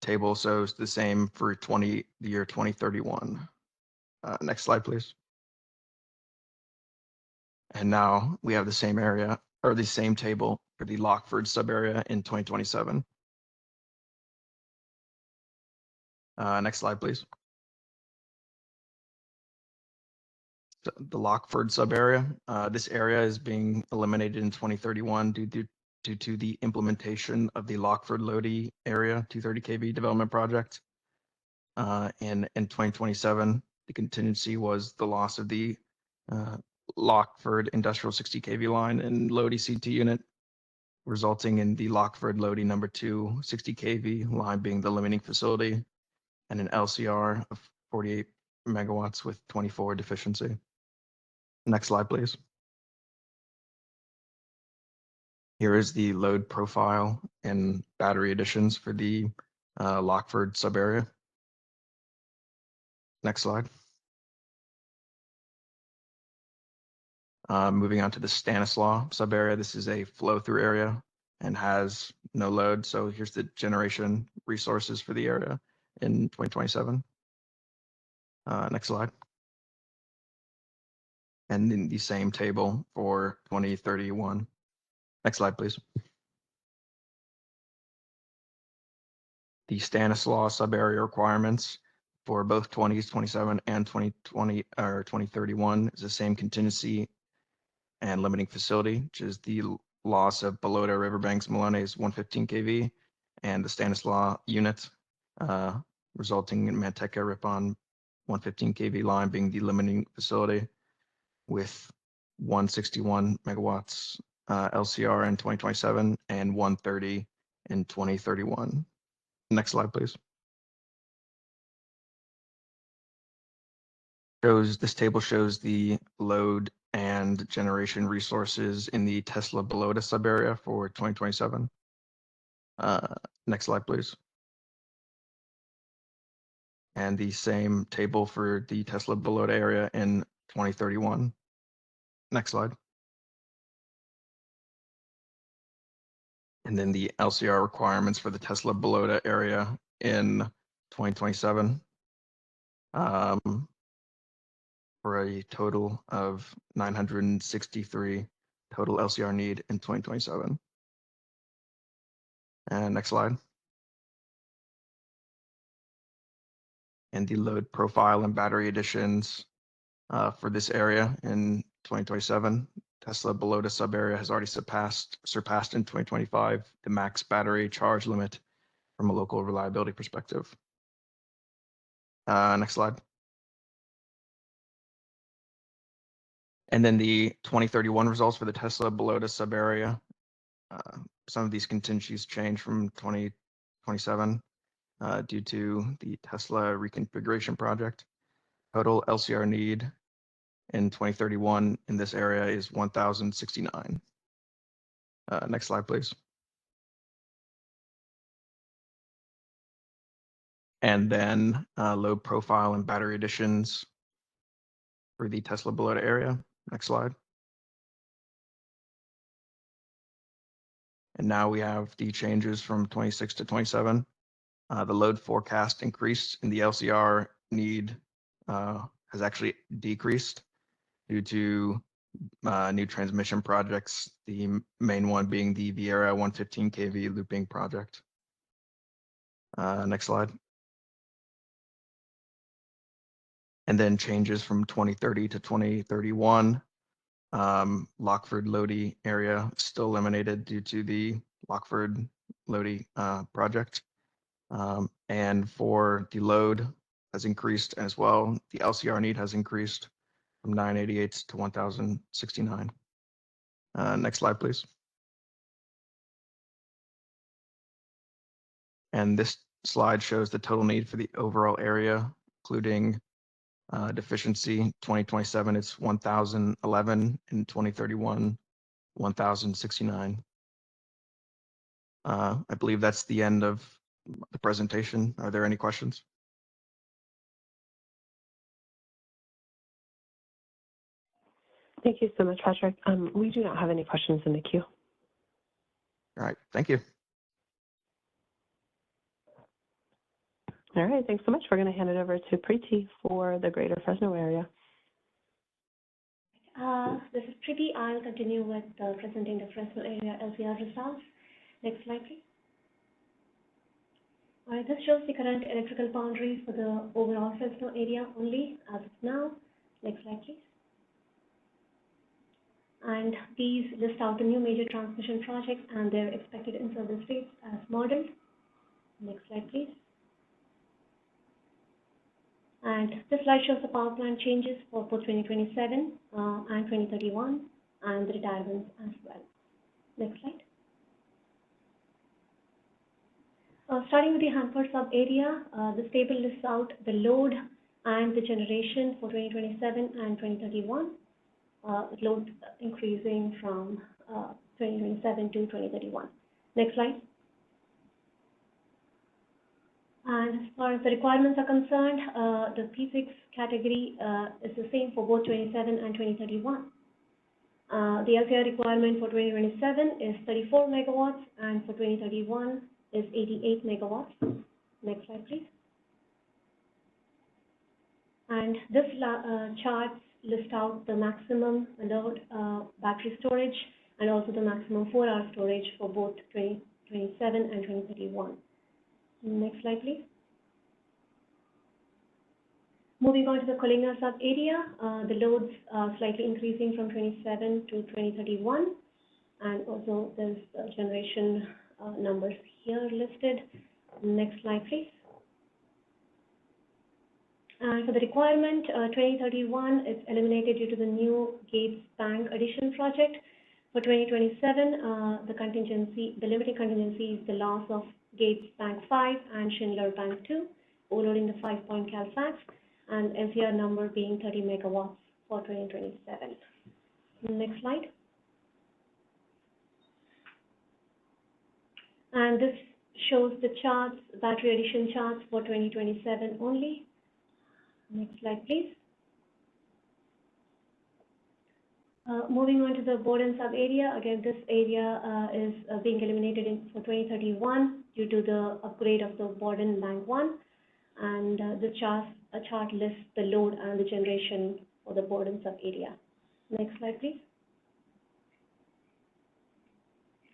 table shows the same for the year 2031. Next slide, please. And now we have the same area, or the same table for the Lockford subarea in 2027. Next slide, please. So the Lockford subarea, this area is being eliminated in 2031 due to the implementation of the Lockford Lodi area 230 kV development project. In 2027, the contingency was the loss of the Lockford Industrial 60 kV line and Lodi CT unit, resulting in the Lockford Lodi number 2 60 kV line being the limiting facility, and an LCR of 48 megawatts with 24 deficiency. Next slide, please. Here is the load profile and battery additions for the Lockford subarea. Next slide. Moving on to the Stanislaus subarea. This is a flow-through area and has no load. So here's the generation resources for the area in 2027. Next slide. And in the same table for 2031. Next slide, please. The Stanislaus subarea requirements for both 2027 and 2020 or 2031 is the same contingency and limiting facility, which is the loss of Balota Riverbanks Malones 115 kV and the Stanislaus unit, resulting in Manteca Ripon 115 kV line being the limiting facility with 161 megawatts LCR in 2027 and 130 in 2031. Next slide, please. This table shows the load and generation resources in the Tesla Balota subarea for 2027. Next slide, please. And the same table for the Tesla Balota area in 2031. Next slide. And then the LCR requirements for the Tesla Balota area in 2027. For a total of 963 total LCR need in 2027. And next slide. And the load profile and battery additions for this area in 2027. Tesla Balota sub-area has already surpassed in 2025 the max battery charge limit from a local reliability perspective. Next slide. And then the 2031 results for the Tesla Balota sub-area. Some of these contingencies change from 2027 due to the Tesla reconfiguration project. Total LCR need in 2031 in this area is 1,069. Next slide, please. And then load profile and battery additions for the Tesla Balota area. Next slide. And now we have the changes from 26 to 27. The load forecast increased in the LCR need has actually decreased due to new transmission projects, the main one being the Viera 115 kV looping project. Next slide. And then changes from 2030 to 2031. Lockford Lodi area still eliminated due to the Lockford Lodi project. And for the load has increased as well. The LCR need has increased from 988 to 1,069. Next slide, please. And this slide shows the total need for the overall area, including deficiency. 2027, it's 1,011, and 2031, 1,069. I believe that's the end of the presentation. Are there any questions? Thank you so much, Patrick. We do not have any questions in the queue. All right, thank you. All right, thanks so much. We're going to hand it over to Preeti for the Greater Fresno area. This is Preeti. I'll continue with presenting the Fresno area LCR results. Next slide, please. All right, this shows the current electrical boundaries for the overall Fresno area only as of now. Next slide, please. And these list out the new major transmission projects and their expected in-service dates as modeled. Next slide, please. And this slide shows the power plant changes for both 2027 and 2031 and the retirements as well. Next slide. Starting with the Hanford sub-area, this table lists out the load and the generation for 2027 and 2031. Load increasing from 2027 to 2031. Next slide. And as far as the requirements are concerned, the P6 category is the same for both 27 and 2031. The LCR requirement for 2027 is 34 megawatts, and for 2031 is 88 megawatts. Next slide, please. And this chart lists out the maximum load battery storage and also the maximum 4-hour storage for both 2027 and 2031. Next slide, please. Moving on to the Colina sub-area, the loads are slightly increasing from 27 to 2031, and also there's generation numbers here listed. Next slide, please. And for the requirement, 2031 is eliminated due to the new Gates Bank addition project. For 2027, the limiting contingency is the loss of Gates Bank 5 and Schindler Bank 2, overloading the 5-point CalFAX, and LCR number being 30 megawatts for 2027. Next slide. And this shows the charts, battery addition charts for 2027 only. Next slide, please. Moving on to the Borden sub-area. Again, this area is being eliminated for 2031 due to the upgrade of the Borden Bank 1. And the chart lists the load and the generation for the Borden sub-area. Next slide, please.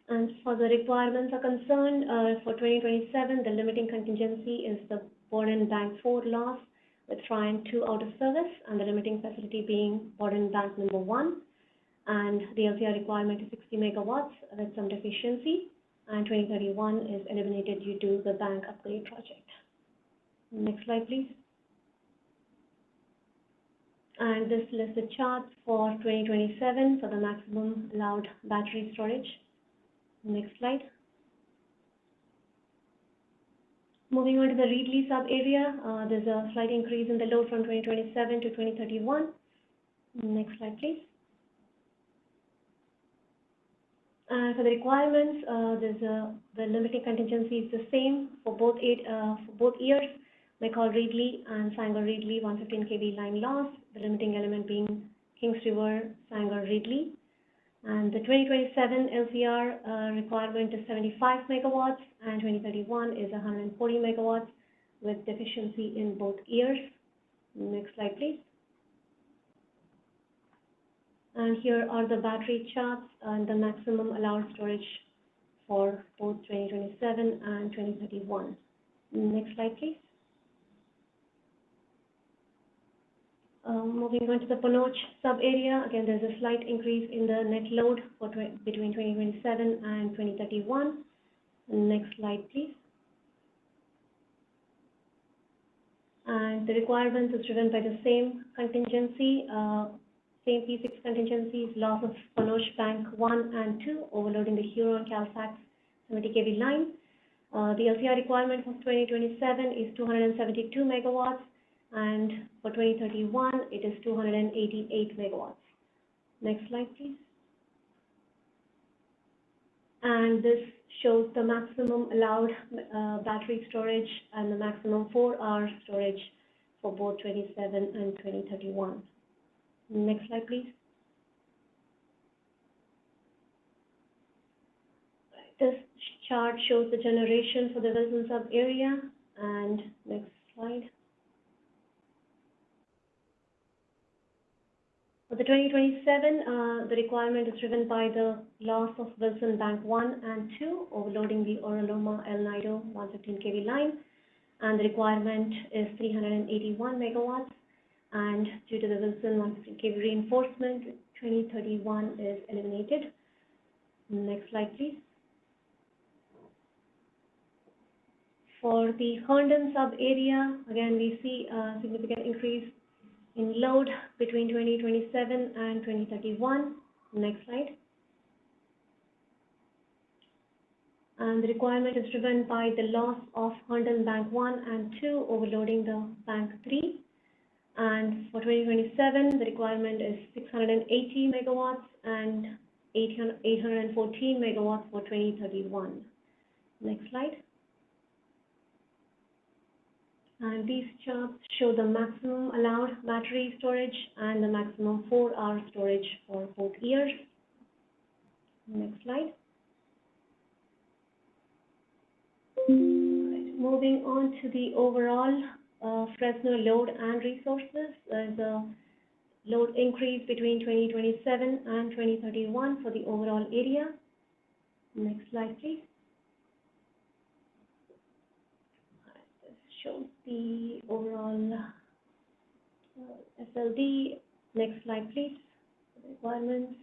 And for the requirements are concerned, for 2027, the limiting contingency is the Borden Bank 4 loss with Trine 2 out of service, and the limiting facility being Borden Bank number 1. And the LCR requirement is 60 megawatts with some deficiency, and 2031 is eliminated due to the bank upgrade project. Next slide, please. And this lists the charts for 2027 for the maximum allowed battery storage. Next slide. Moving on to the Reedley sub-area, there's a slight increase in the load from 2027 to 2031. Next slide, please. And for the requirements, the limiting contingency is the same for both years. McCall Reedley and Sanger Reedley 115 kV line loss, the limiting element being Kings River Sanger Reedley. And the 2027 LCR requirement is 75 megawatts, and 2031 is 140 megawatts with deficiency in both years. Next slide, please. And here are the battery charts and the maximum allowed storage for both 2027 and 2031. Next slide, please. Moving on to the Ponoch sub-area, again, there's a slight increase in the net load for between 2027 and 2031. Next slide, please. And the requirements is driven by the same contingency, same P6 contingencies, loss of Ponoch Bank 1 and 2, overloading the Huron CalFAX 70 kV line. The LCR requirement for 2027 is 272 megawatts. And for 2031, it is 288 megawatts. Next slide, please. And this shows the maximum allowed battery storage and the maximum 4-hour storage for both 27 and 2031. Next slide, please. This chart shows the generation for the Wilson sub-area. And next slide. For the 2027, the requirement is driven by the loss of Wilson Bank 1 and 2, overloading the Oraloma El Nido 115 kV line, and the requirement is 381 megawatts. And due to the Wilson 115 kV reinforcement, 2031 is eliminated. Next slide, please. For the Herndon sub-area, again, we see a significant increase in load between 2027 and 2031. Next slide. And the requirement is driven by the loss of Herndon Bank 1 and 2, overloading the Bank 3. And for 2027, the requirement is 680 megawatts and 814 megawatts for 2031. Next slide. And these charts show the maximum allowed battery storage and the maximum 4-hour storage for both years. Next slide. Right. Moving on to the overall Fresno load and resources. There's a load increase between 2027 and 2031 for the overall area. Next slide, please. Shows the overall SLD. Next slide, please. Requirements.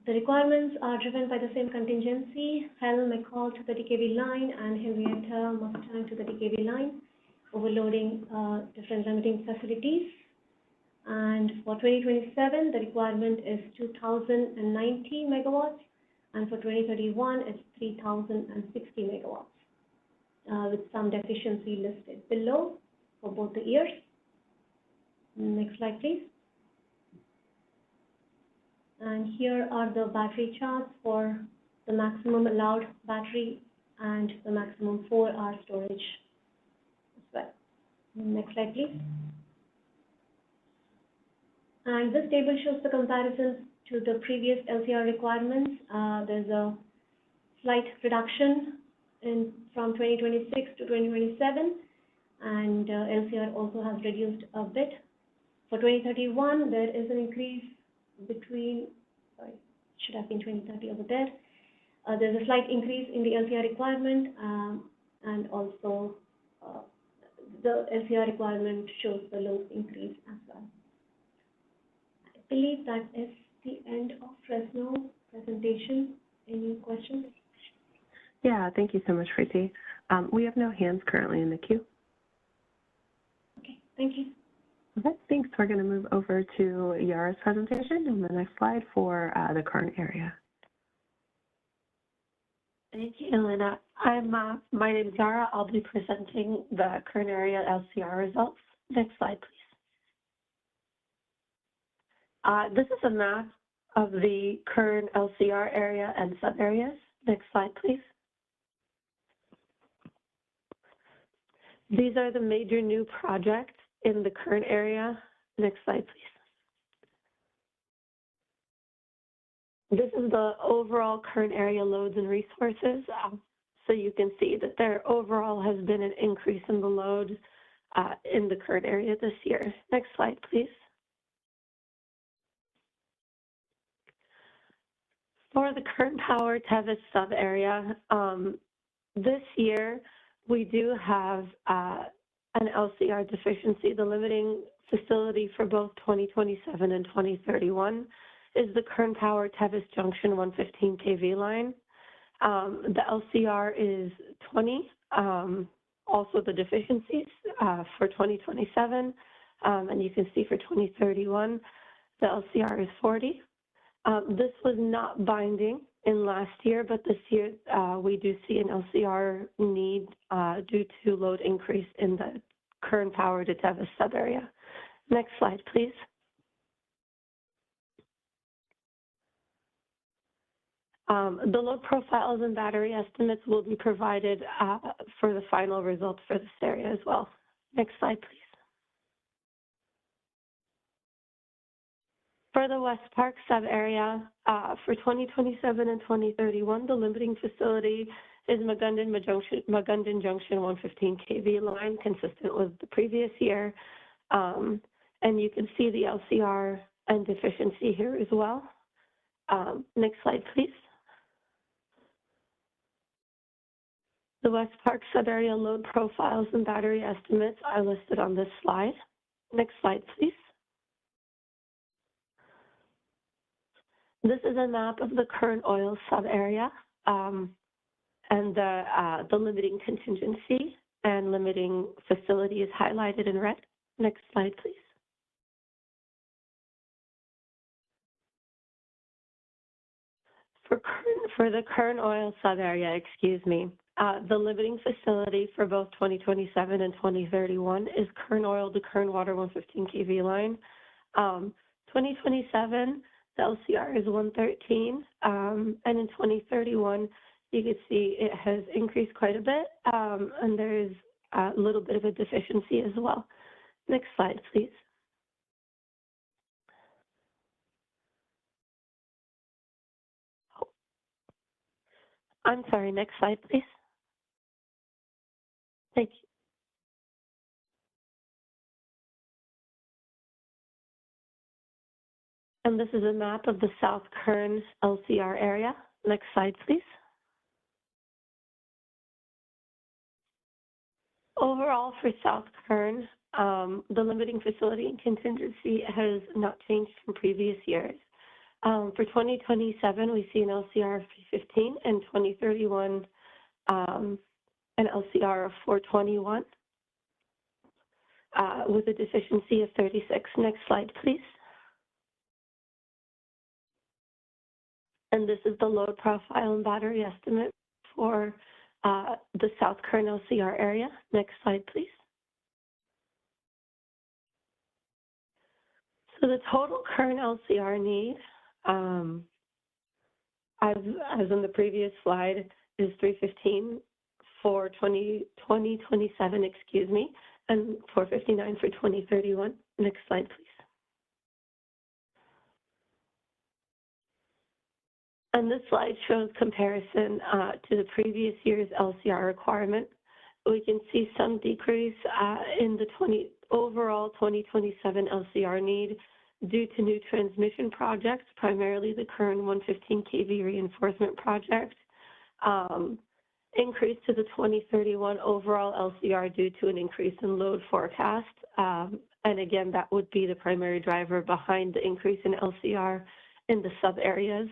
The requirements are driven by the same contingency, Hell McCall to 30 kV line and Henrietta Mustang to 30 kV line. overloading different limiting facilities. And for 2027, the requirement is 2,090 megawatts, and for 2031, it's 3,060 megawatts, with some deficiency listed below for both the years. Next slide, please. And here are the battery charts for the maximum allowed battery and the maximum 4-hour storage as well. Next slide, please. And this table shows the comparisons to the previous LCR requirements. There's a slight reduction from 2026 to 2027, and LCR also has reduced a bit. For 2031, there is an increase between, sorry, should have been 2030 over there. There's a slight increase in the LCR requirement, and also the LCR requirement shows the load increase as well. I believe that is the end of Fresno presentation. Any questions? Yeah, thank you so much, Preeti. We have no hands currently in the queue. Okay, thank you. Okay, thanks. We're going to move over to Yara's presentation on the next slide for the current area. Thank you, Elena. My name is Yara. I'll be presenting the current area LCR results. Next slide, please. This is a map of the current LCR area and sub-areas. Next slide, please. These are the major new projects in the current area. Next slide, please. This is the overall current area loads and resources. So you can see that there overall has been an increase in the load in the current area this year. Next slide, please. For the current power Tevis sub-area, this year we do have an LCR deficiency. The limiting facility for both 2027 and 2031 is the current power Tevis Junction 115 kV line. The LCR is 20. Also the deficiencies for 2027, and you can see for 2031, the LCR is 40. This was not binding in last year, but this year we do see an LCR need due to load increase in the current power to Tevis sub-area. Next slide, please. The load profiles and battery estimates will be provided for the final results for this area as well. Next slide, please. For the West Park sub-area, for 2027 and 2031, the limiting facility is Magundin Junction 115 kV line, consistent with the previous year. And you can see the LCR and deficiency here as well. Next slide, please. The West Park sub-area load profiles and battery estimates are listed on this slide. Next slide, please. This is a map of the current oil sub-area and the limiting contingency and limiting facility is highlighted in red. Next slide, please. For the current oil sub-area, the limiting facility for both 2027 and 2031 is current oil to current water 115 kV line. 2027, the LCR is 113, and in 2031, you can see it has increased quite a bit, and there is a little bit of a deficiency as well. Next slide, please. I'm sorry, next slide, please. Thank you. And this is a map of the South Kern LCR area. Next slide, please. Overall, for South Kern, the limiting facility and contingency has not changed from previous years. For 2027, we see an LCR of 15, and 2031, an LCR of 421. with a deficiency of 36. Next slide, please. And this is the load profile and battery estimate for the South Kern LCR area. Next slide, please. So the total Kern LCR need, as in the previous slide, is 315 for 2027, excuse me, and 459 for 2031. Next slide, please. And this slide shows comparison to the previous year's LCR requirement. We can see some decrease in the overall 2027 LCR need due to new transmission projects, primarily the Kern 115 kV reinforcement project. Increase to the 2031 overall LCR due to an increase in load forecast. And again, that would be the primary driver behind the increase in LCR in the sub areas.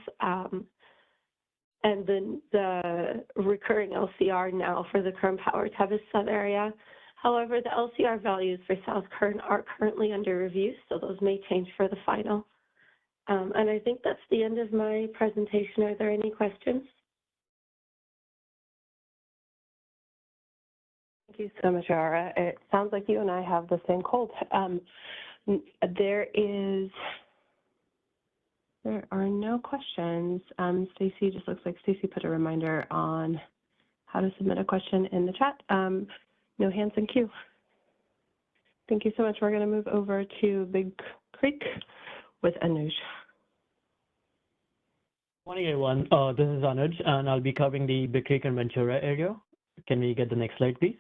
And then the recurring LCR now for the Kern Power Tevis sub area. However, the LCR values for South Kern are currently under review, so those may change for the final. And I think that's the end of my presentation. Are there any questions? Thank you so much, Yara. It sounds like you and I have the same cold. There are no questions. Stacy, just looks like Stacy put a reminder on how to submit a question in the chat. No hands in queue. Thank you so much. We're going to move over to Big Creek with Anuj. Morning, everyone. This is Anuj, and I'll be covering the Big Creek and Ventura area. Can we get the next slide, please?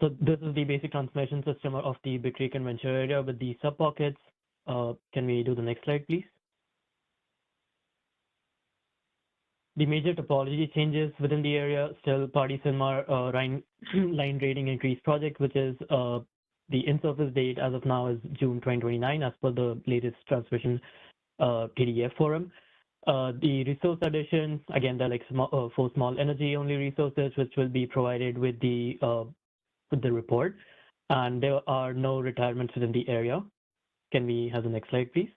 So this is the basic transmission system of the Big Creek and Ventura area with the sub-pockets. Can we do the next slide, please? The major topology changes within the area, still Pardee-Sylmar line rating increase project, which is the in-service date as of now is June 2029 as per the latest transmission TDF forum. The resource addition, again, they're like for small energy only resources, which will be provided with the report. And there are no retirements within the area. Can we have the next slide, please?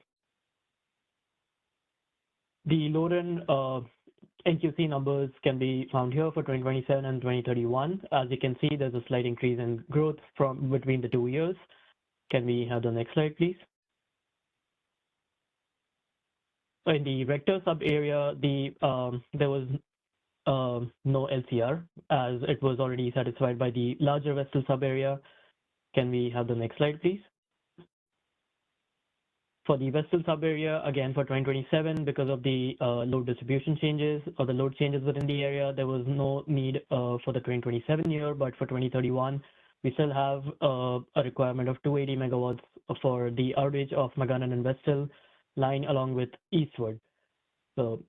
The load and NQC numbers can be found here for 2027 and 2031. As you can see, there's a slight increase in growth from between the 2 years. Can we have the next slide, please? So in the Rector sub area, there was no LCR as it was already satisfied by the larger Vestal sub area. Can we have the next slide, please? For the Vestal sub area, again for 2027, because of the load distribution changes or the load changes within the area, there was no need for the 2027 year, but for 2031, we still have a requirement of 280 megawatts for the outage of Maganan and Vestal line along with Eastwood. So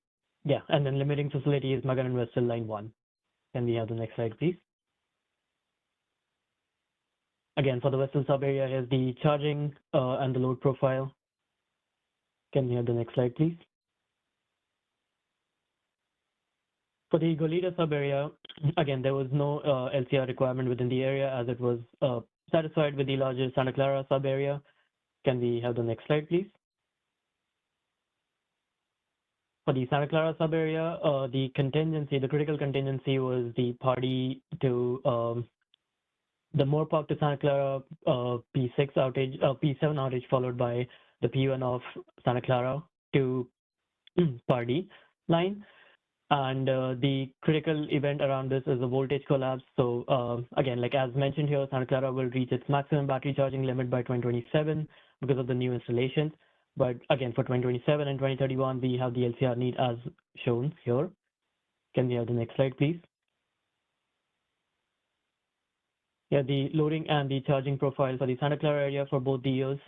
yeah, and then limiting facility is Maganan and Vestal line 1. Can we have the next slide, please? Again, for the Vestal sub area, here's the charging and the load profile. Can we have the next slide, please? For the Goleta sub area, again, there was no LCR requirement within the area as it was satisfied with the larger Santa Clara sub area. Can we have the next slide, please? For the Santa Clara sub area, the critical contingency was the Pardee to the Moorpark to Santa Clara P6 outage, P7 outage, followed by the P1 of Santa Clara to Pardee line. And the critical event around this is a voltage collapse. So again, like as mentioned here, Santa Clara will reach its maximum battery charging limit by 2027 because of the new installations. But again, for 2027 and 2031, we have the LCR need as shown here. Can we have the next slide, please? Yeah, the loading and the charging profile for the Santa Clara area for both the years.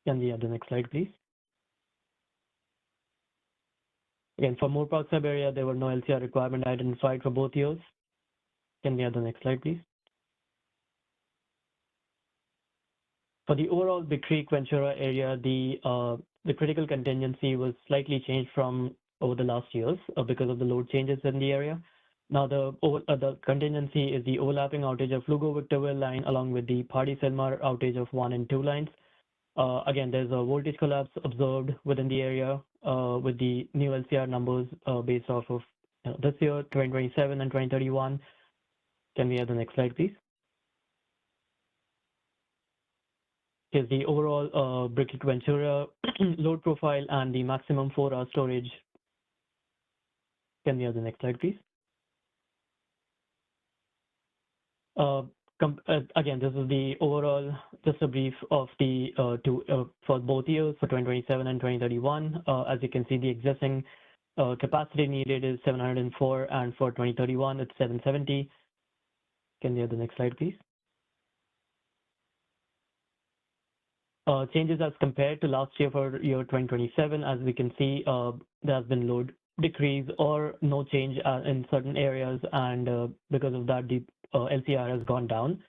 Can we have the next slide, please? Again, for Moorpark sub area, there were no LCR requirement identified for both years. Can we have the next slide, please? For the overall Big Creek Ventura area, the critical contingency was slightly changed from over the last years because of the load changes in the area. Now, the contingency is the overlapping outage of Lugo-Victorville line along with the Pardee-Sylmar outage of 1 and 2 lines. Again, there's a voltage collapse observed within the area with the new LCR numbers based off of this year, 2027 and 2031. Can we have the next slide, please? Here's the overall Brick Creek Ventura load profile and the maximum 4-hour storage. Can we have the next slide, please? Again, this is the overall, just a brief of the for both years, for 2027 and 2031. As you can see, the existing capacity needed is 704, and for 2031, it's 770. Can we have the next slide, please? Changes as compared to last year for year 2027, as we can see, there has been load decrease or no change in certain areas, and because of that, the LCR has gone down.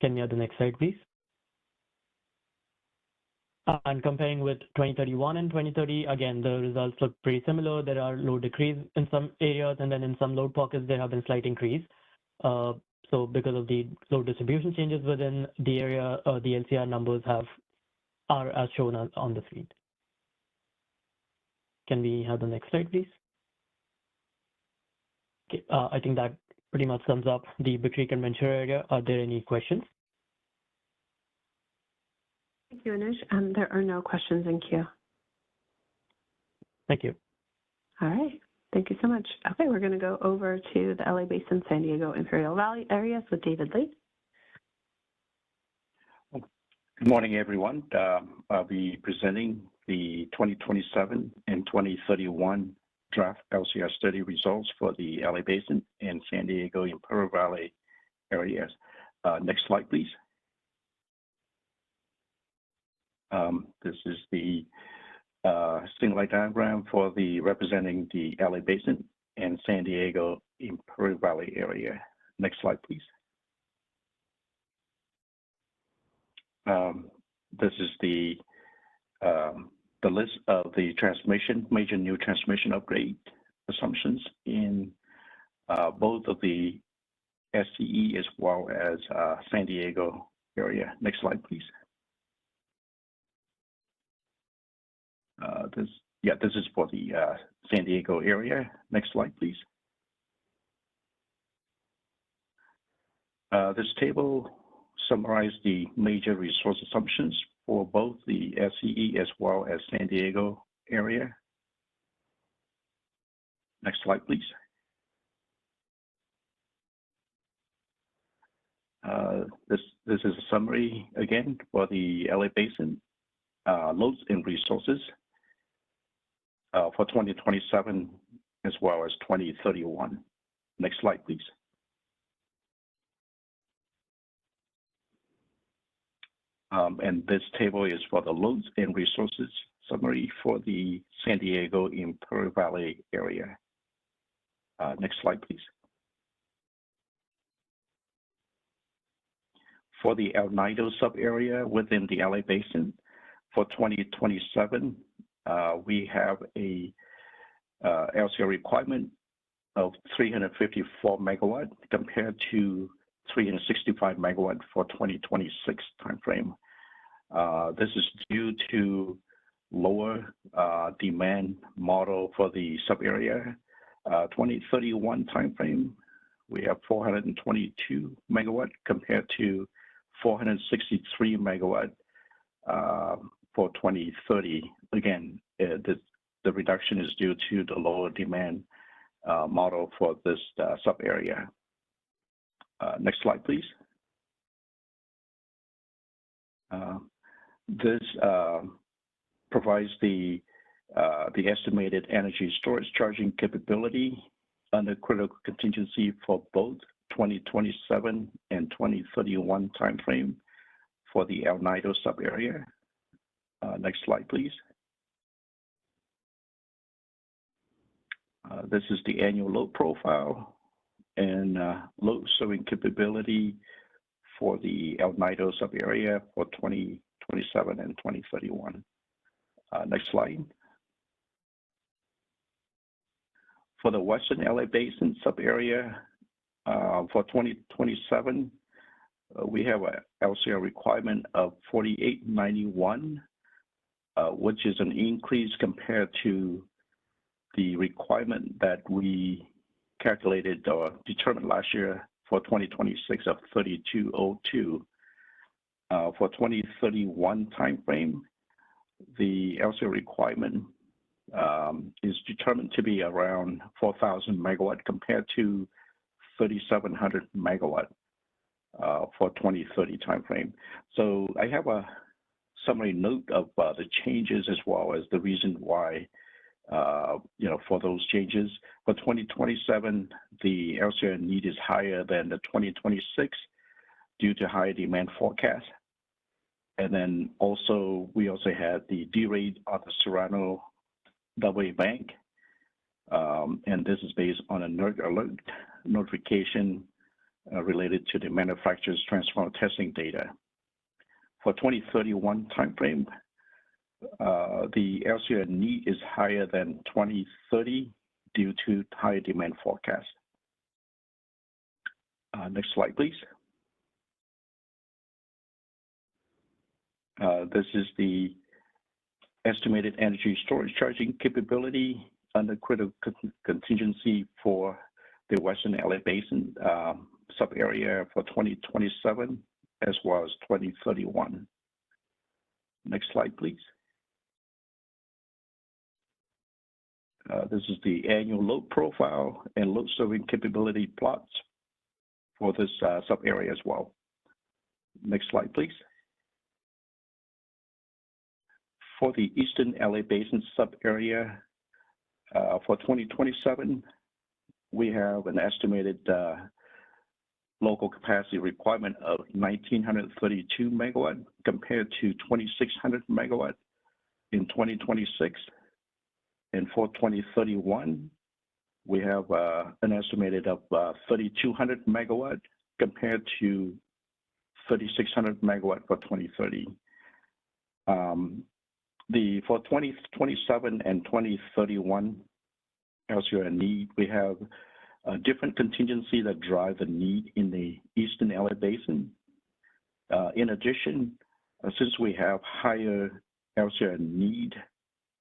Can we have the next slide, please? And comparing with 2031 and 2030, again, the results look pretty similar. There are load decrease in some areas, and then in some load pockets, there have been slight increase. So because of the load distribution changes within the area, the LCR numbers are as shown on the screen. Can we have the next slide, please? Okay, I think that pretty much sums up the Brick Creek and Ventura area. Are there any questions? Thank you, Anuj. There are no questions in queue. Thank you. All right. Thank you so much. Okay, we're going to go over to the LA Basin, San Diego, Imperial Valley areas with David Lee. Good morning, everyone. I'll be presenting the 2027 and 2031 draft LCR study results for the LA Basin and San Diego Imperial Valley areas. Next slide, please. This is the single diagram for the representing the LA Basin and San Diego Imperial Valley area. Next slide, please. This is the list of the major new transmission upgrade assumptions in both of the SCE as well as San Diego area. Next slide, please. This is for the San Diego area. Next slide, please. This table summarizes the major resource assumptions for both the SCE as well as San Diego area. Next slide, please. This is a summary again for the LA Basin loads and resources for 2027 as well as 2031. Next slide, please. And this table is for the loads and resources summary for the San Diego Imperial Valley area. Next slide, please. For the El Nido sub-area within the LA Basin, for 2027, we have a LCR requirement of 354 megawatt compared to 365 megawatt for 2026 timeframe. This is due to lower demand model for the sub-area. 2031 timeframe, we have 422 megawatt compared to 463 megawatt for 2030. Again, the reduction is due to the lower demand model for this sub-area. Next slide, please. This provides the estimated energy storage charging capability under critical contingency for both 2027 and 2031 timeframe for the El Nido sub-area. Next slide, please. This is the annual load profile and load serving capability for the El Nido sub-area for 2027 and 2031. Next slide. For the Western LA Basin sub-area, for 2027, we have a LCR requirement of 4891, which is an increase compared to the requirement that we calculated or determined last year for 2026 of 3202. For 2031 timeframe, the LCR requirement is determined to be around 4,000 megawatt compared to 3,700 megawatt for 2030 timeframe. So I have a summary note of the changes as well as the reason why, for those changes. For 2027, the LCR need is higher than the 2026 due to higher demand forecast. And then also, we also had the derate of the Serrano AA bank. And this is based on an alert notification related to the manufacturer's transformer testing data. For 2031 timeframe, the LCR need is higher than 2030 due to higher demand forecast. Next slide, please. This is the estimated energy storage charging capability under critical contingency for the Western LA Basin sub-area for 2027 as well as 2031. Next slide, please. This is the annual load profile and load serving capability plots for this sub-area as well. Next slide, please. For the Eastern LA Basin sub-area for 2027, we have an estimated local capacity requirement of 1,932 megawatt compared to 2,600 megawatt in 2026. And for 2031, we have an estimated of 3,200 megawatt compared to 3,600 megawatt for 2030. For 2027 and 2031 LCR need, we have a different contingency that drive the need in the Eastern LA Basin. In addition, since we have higher LCR need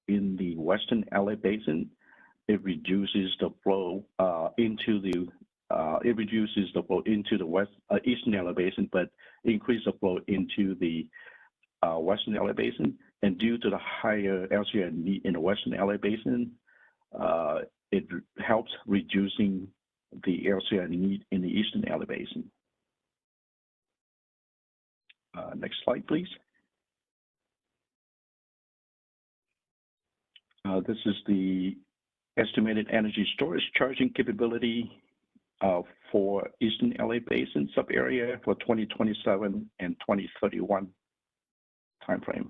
in the Western LA Basin, it reduces the flow into the Eastern LA Basin, but increase the flow into the Western LA Basin. And due to the higher LCR need in the Western LA Basin, it helps reducing the LCR need in the Eastern LA Basin. Next slide, please. This is the estimated energy storage charging capability for Eastern LA Basin sub-area for 2027 and 2031 timeframe.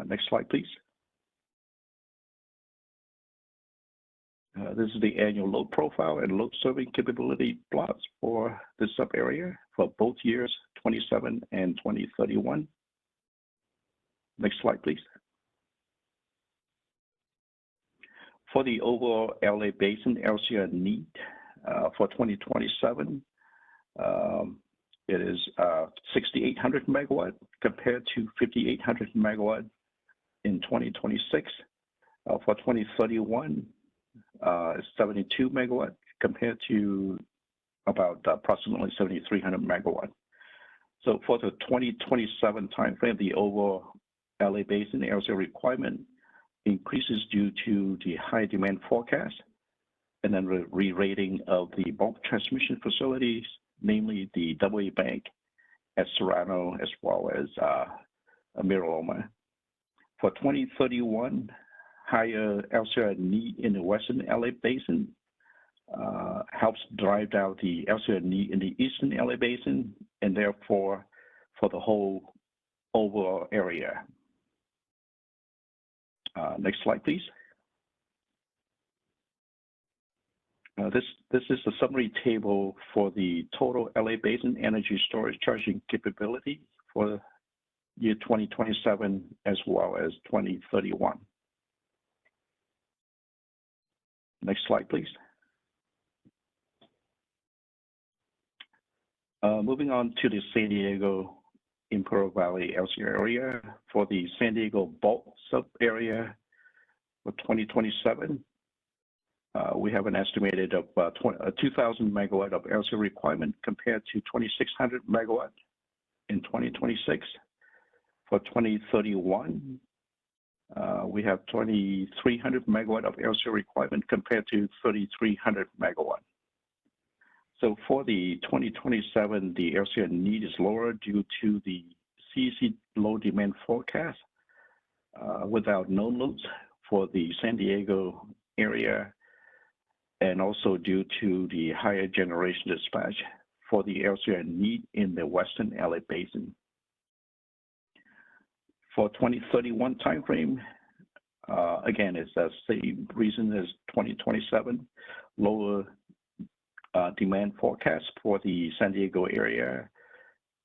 Next slide, please. This is the annual load profile and load serving capability plots for this sub-area for both years, 27 and 2031. Next slide, please. For the overall LA Basin LCR need for 2027, it is 6,800 megawatt compared to 5,800 megawatt in 2026. For 2031, 72 megawatt compared to about approximately 7,300 megawatt. So for the 2027 timeframe, the overall LA Basin LCR requirement increases due to the high demand forecast and then re-rating of the bulk transmission facilities, namely the AA bank at Serrano as well as Mira Loma. For 2031, higher LCR need in the Western LA Basin helps drive down the LCR need in the Eastern LA Basin and therefore for the whole overall area. Next slide, please. This is the summary table for the total LA Basin energy storage charging capability for year 2027 as well as 2031. Next slide, please. Moving on to the San Diego Imperial Valley LCR area. For the San Diego bulk sub area for 2027, we have an estimated of 2,000 megawatt of LCR requirement compared to 2,600 megawatt in 2026. For 2031, we have 2,300 megawatt of LCR requirement compared to 3,300 megawatt. So for the 2027, the LCR need is lower due to the CEC low demand forecast without known loads for the San Diego area, and also due to the higher generation dispatch for the LCR need in the Western LA Basin. For 2031 timeframe, again, it's the same reason as 2027, lower demand forecast for the San Diego area,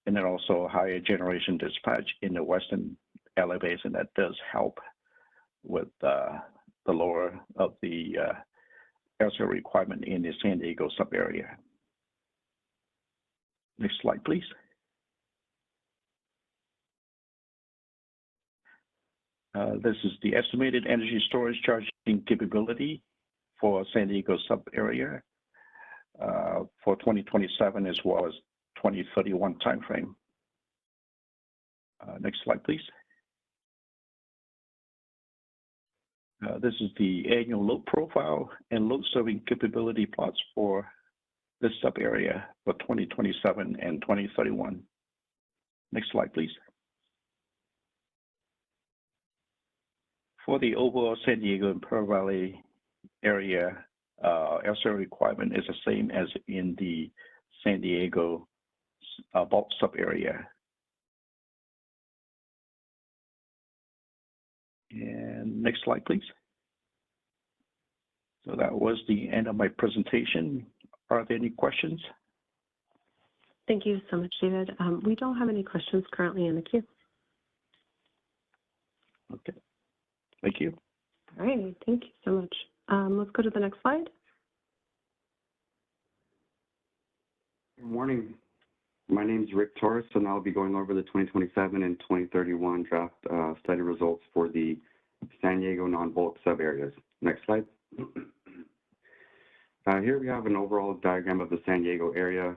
and then also higher generation dispatch in the Western LA Basin. That does help with the lower of the LCR requirement in the San Diego sub area. Next slide, please. This is the estimated energy storage charging capability for San Diego sub area for 2027 as well as 2031 timeframe. Next slide, please. This is the annual load profile and load serving capability plots for this sub area for 2027 and 2031. Next slide, please. For the overall San Diego Imperial Valley area, LCR requirement is the same as in the San Diego bulk sub area. And next slide, please. So that was the end of my presentation. Are there any questions? Thank you so much, David. We don't have any questions currently in the queue. Okay, thank you. All right, thank you so much. Let's go to the next slide. Good morning. My name is Rick Torres, and I'll be going over the 2027 and 2031 draft study results for the San Diego non-bulk sub-areas. Next slide. Here we have an overall diagram of the San Diego area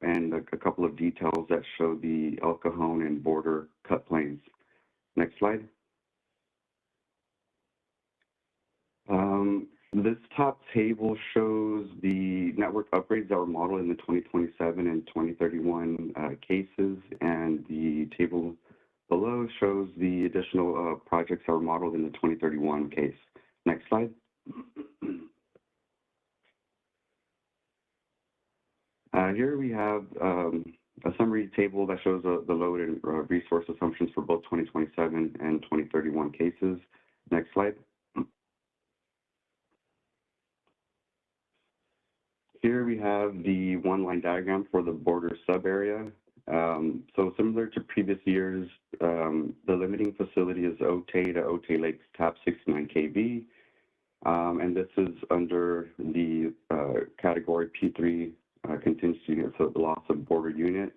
and a couple of details that show the El Cajon and border cut plains. Next slide. This top table shows the network upgrades that were modeled in the 2027 and 2031 cases, and the table below shows the additional projects that were modeled in the 2031 case. Next slide. Here we have a summary table that shows the load and resource assumptions for both 2027 and 2031 cases. Next slide. Here we have the one-line diagram for the border sub-area. So similar to previous years, the limiting facility is Otay to Otay Lakes TAP 69 kV. And this is under the category P3 contingency, so the loss of border unit,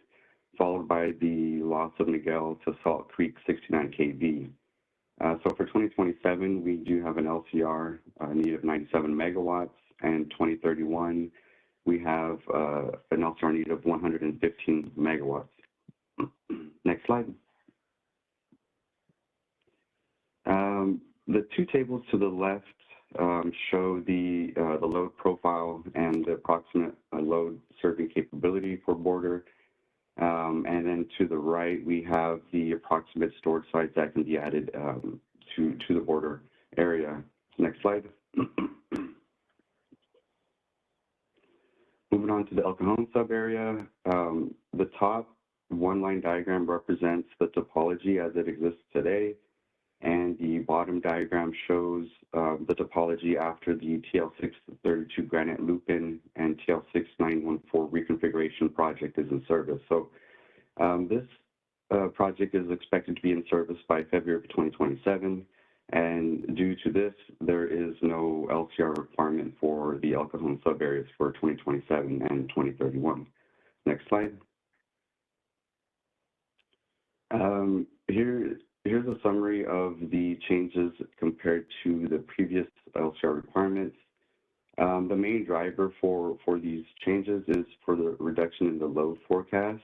followed by the loss of Miguel to Salt Creek 69 kV. So for 2027, we do have an LCR need of 97 megawatts, and 2031, we have an LCR need of 115 megawatts. Next slide. The two tables to the left show the load profile and the approximate load serving capability for border. And then to the right, we have the approximate storage sites that can be added to the border area. Next slide. Moving on to the El Cajon sub-area, the top one-line diagram represents the topology as it exists today, and the bottom diagram shows the topology after the TL632 Granite Loop-In and TL6914 reconfiguration project is in service. So this project is expected to be in service by February of 2027, And due to this, there is no LCR requirement for the El Cajon subareas for 2027 and 2031. Next slide. Here's a summary of the changes compared to the previous LCR requirements. The main driver for these changes is for the reduction in the load forecast.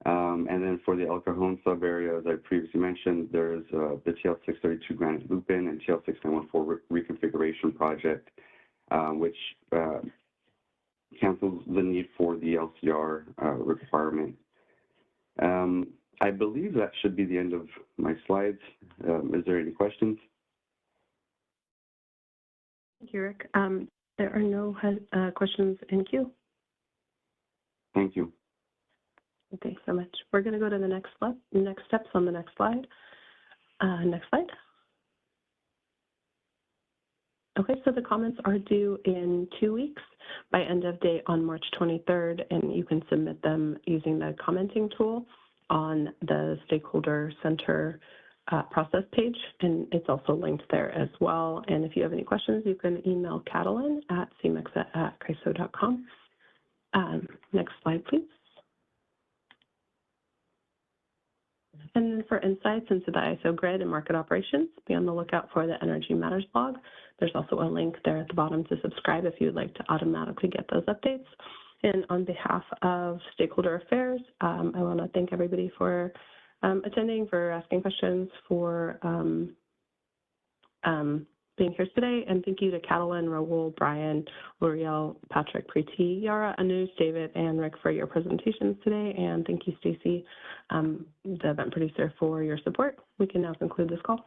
And then for the El Cajon sub-area, as I previously mentioned, there's the TL 632 Granite Loop-In and TL 6914 reconfiguration project, which cancels the need for the LCR requirement. I believe that should be the end of my slides. Is there any questions? Thank you, Rick. There are no questions in queue. Thank you. Thanks so much. We're going to go to the next steps on the next slide. Next slide. Okay, so the comments are due in 2 weeks by end of day on March 23rd, and you can submit them using the commenting tool on the Stakeholder Center process page, and it's also linked there as well. And if you have any questions, you can email Catalin at cmexa@CAISO.com. Next slide, please. And then for insights into the ISO grid and market operations, be on the lookout for the Energy Matters blog. There's also a link there at the bottom to subscribe if you would like to automatically get those updates. And on behalf of Stakeholder Affairs, I want to thank everybody for attending, for asking questions, for being here today. And thank you to Catalin, Raul, Brian, L'Oreal, Patrick, Preeti, Yara, Anuj, David, and Rick for your presentations today. And thank you, Stacy, the event producer, for your support. We can now conclude this call.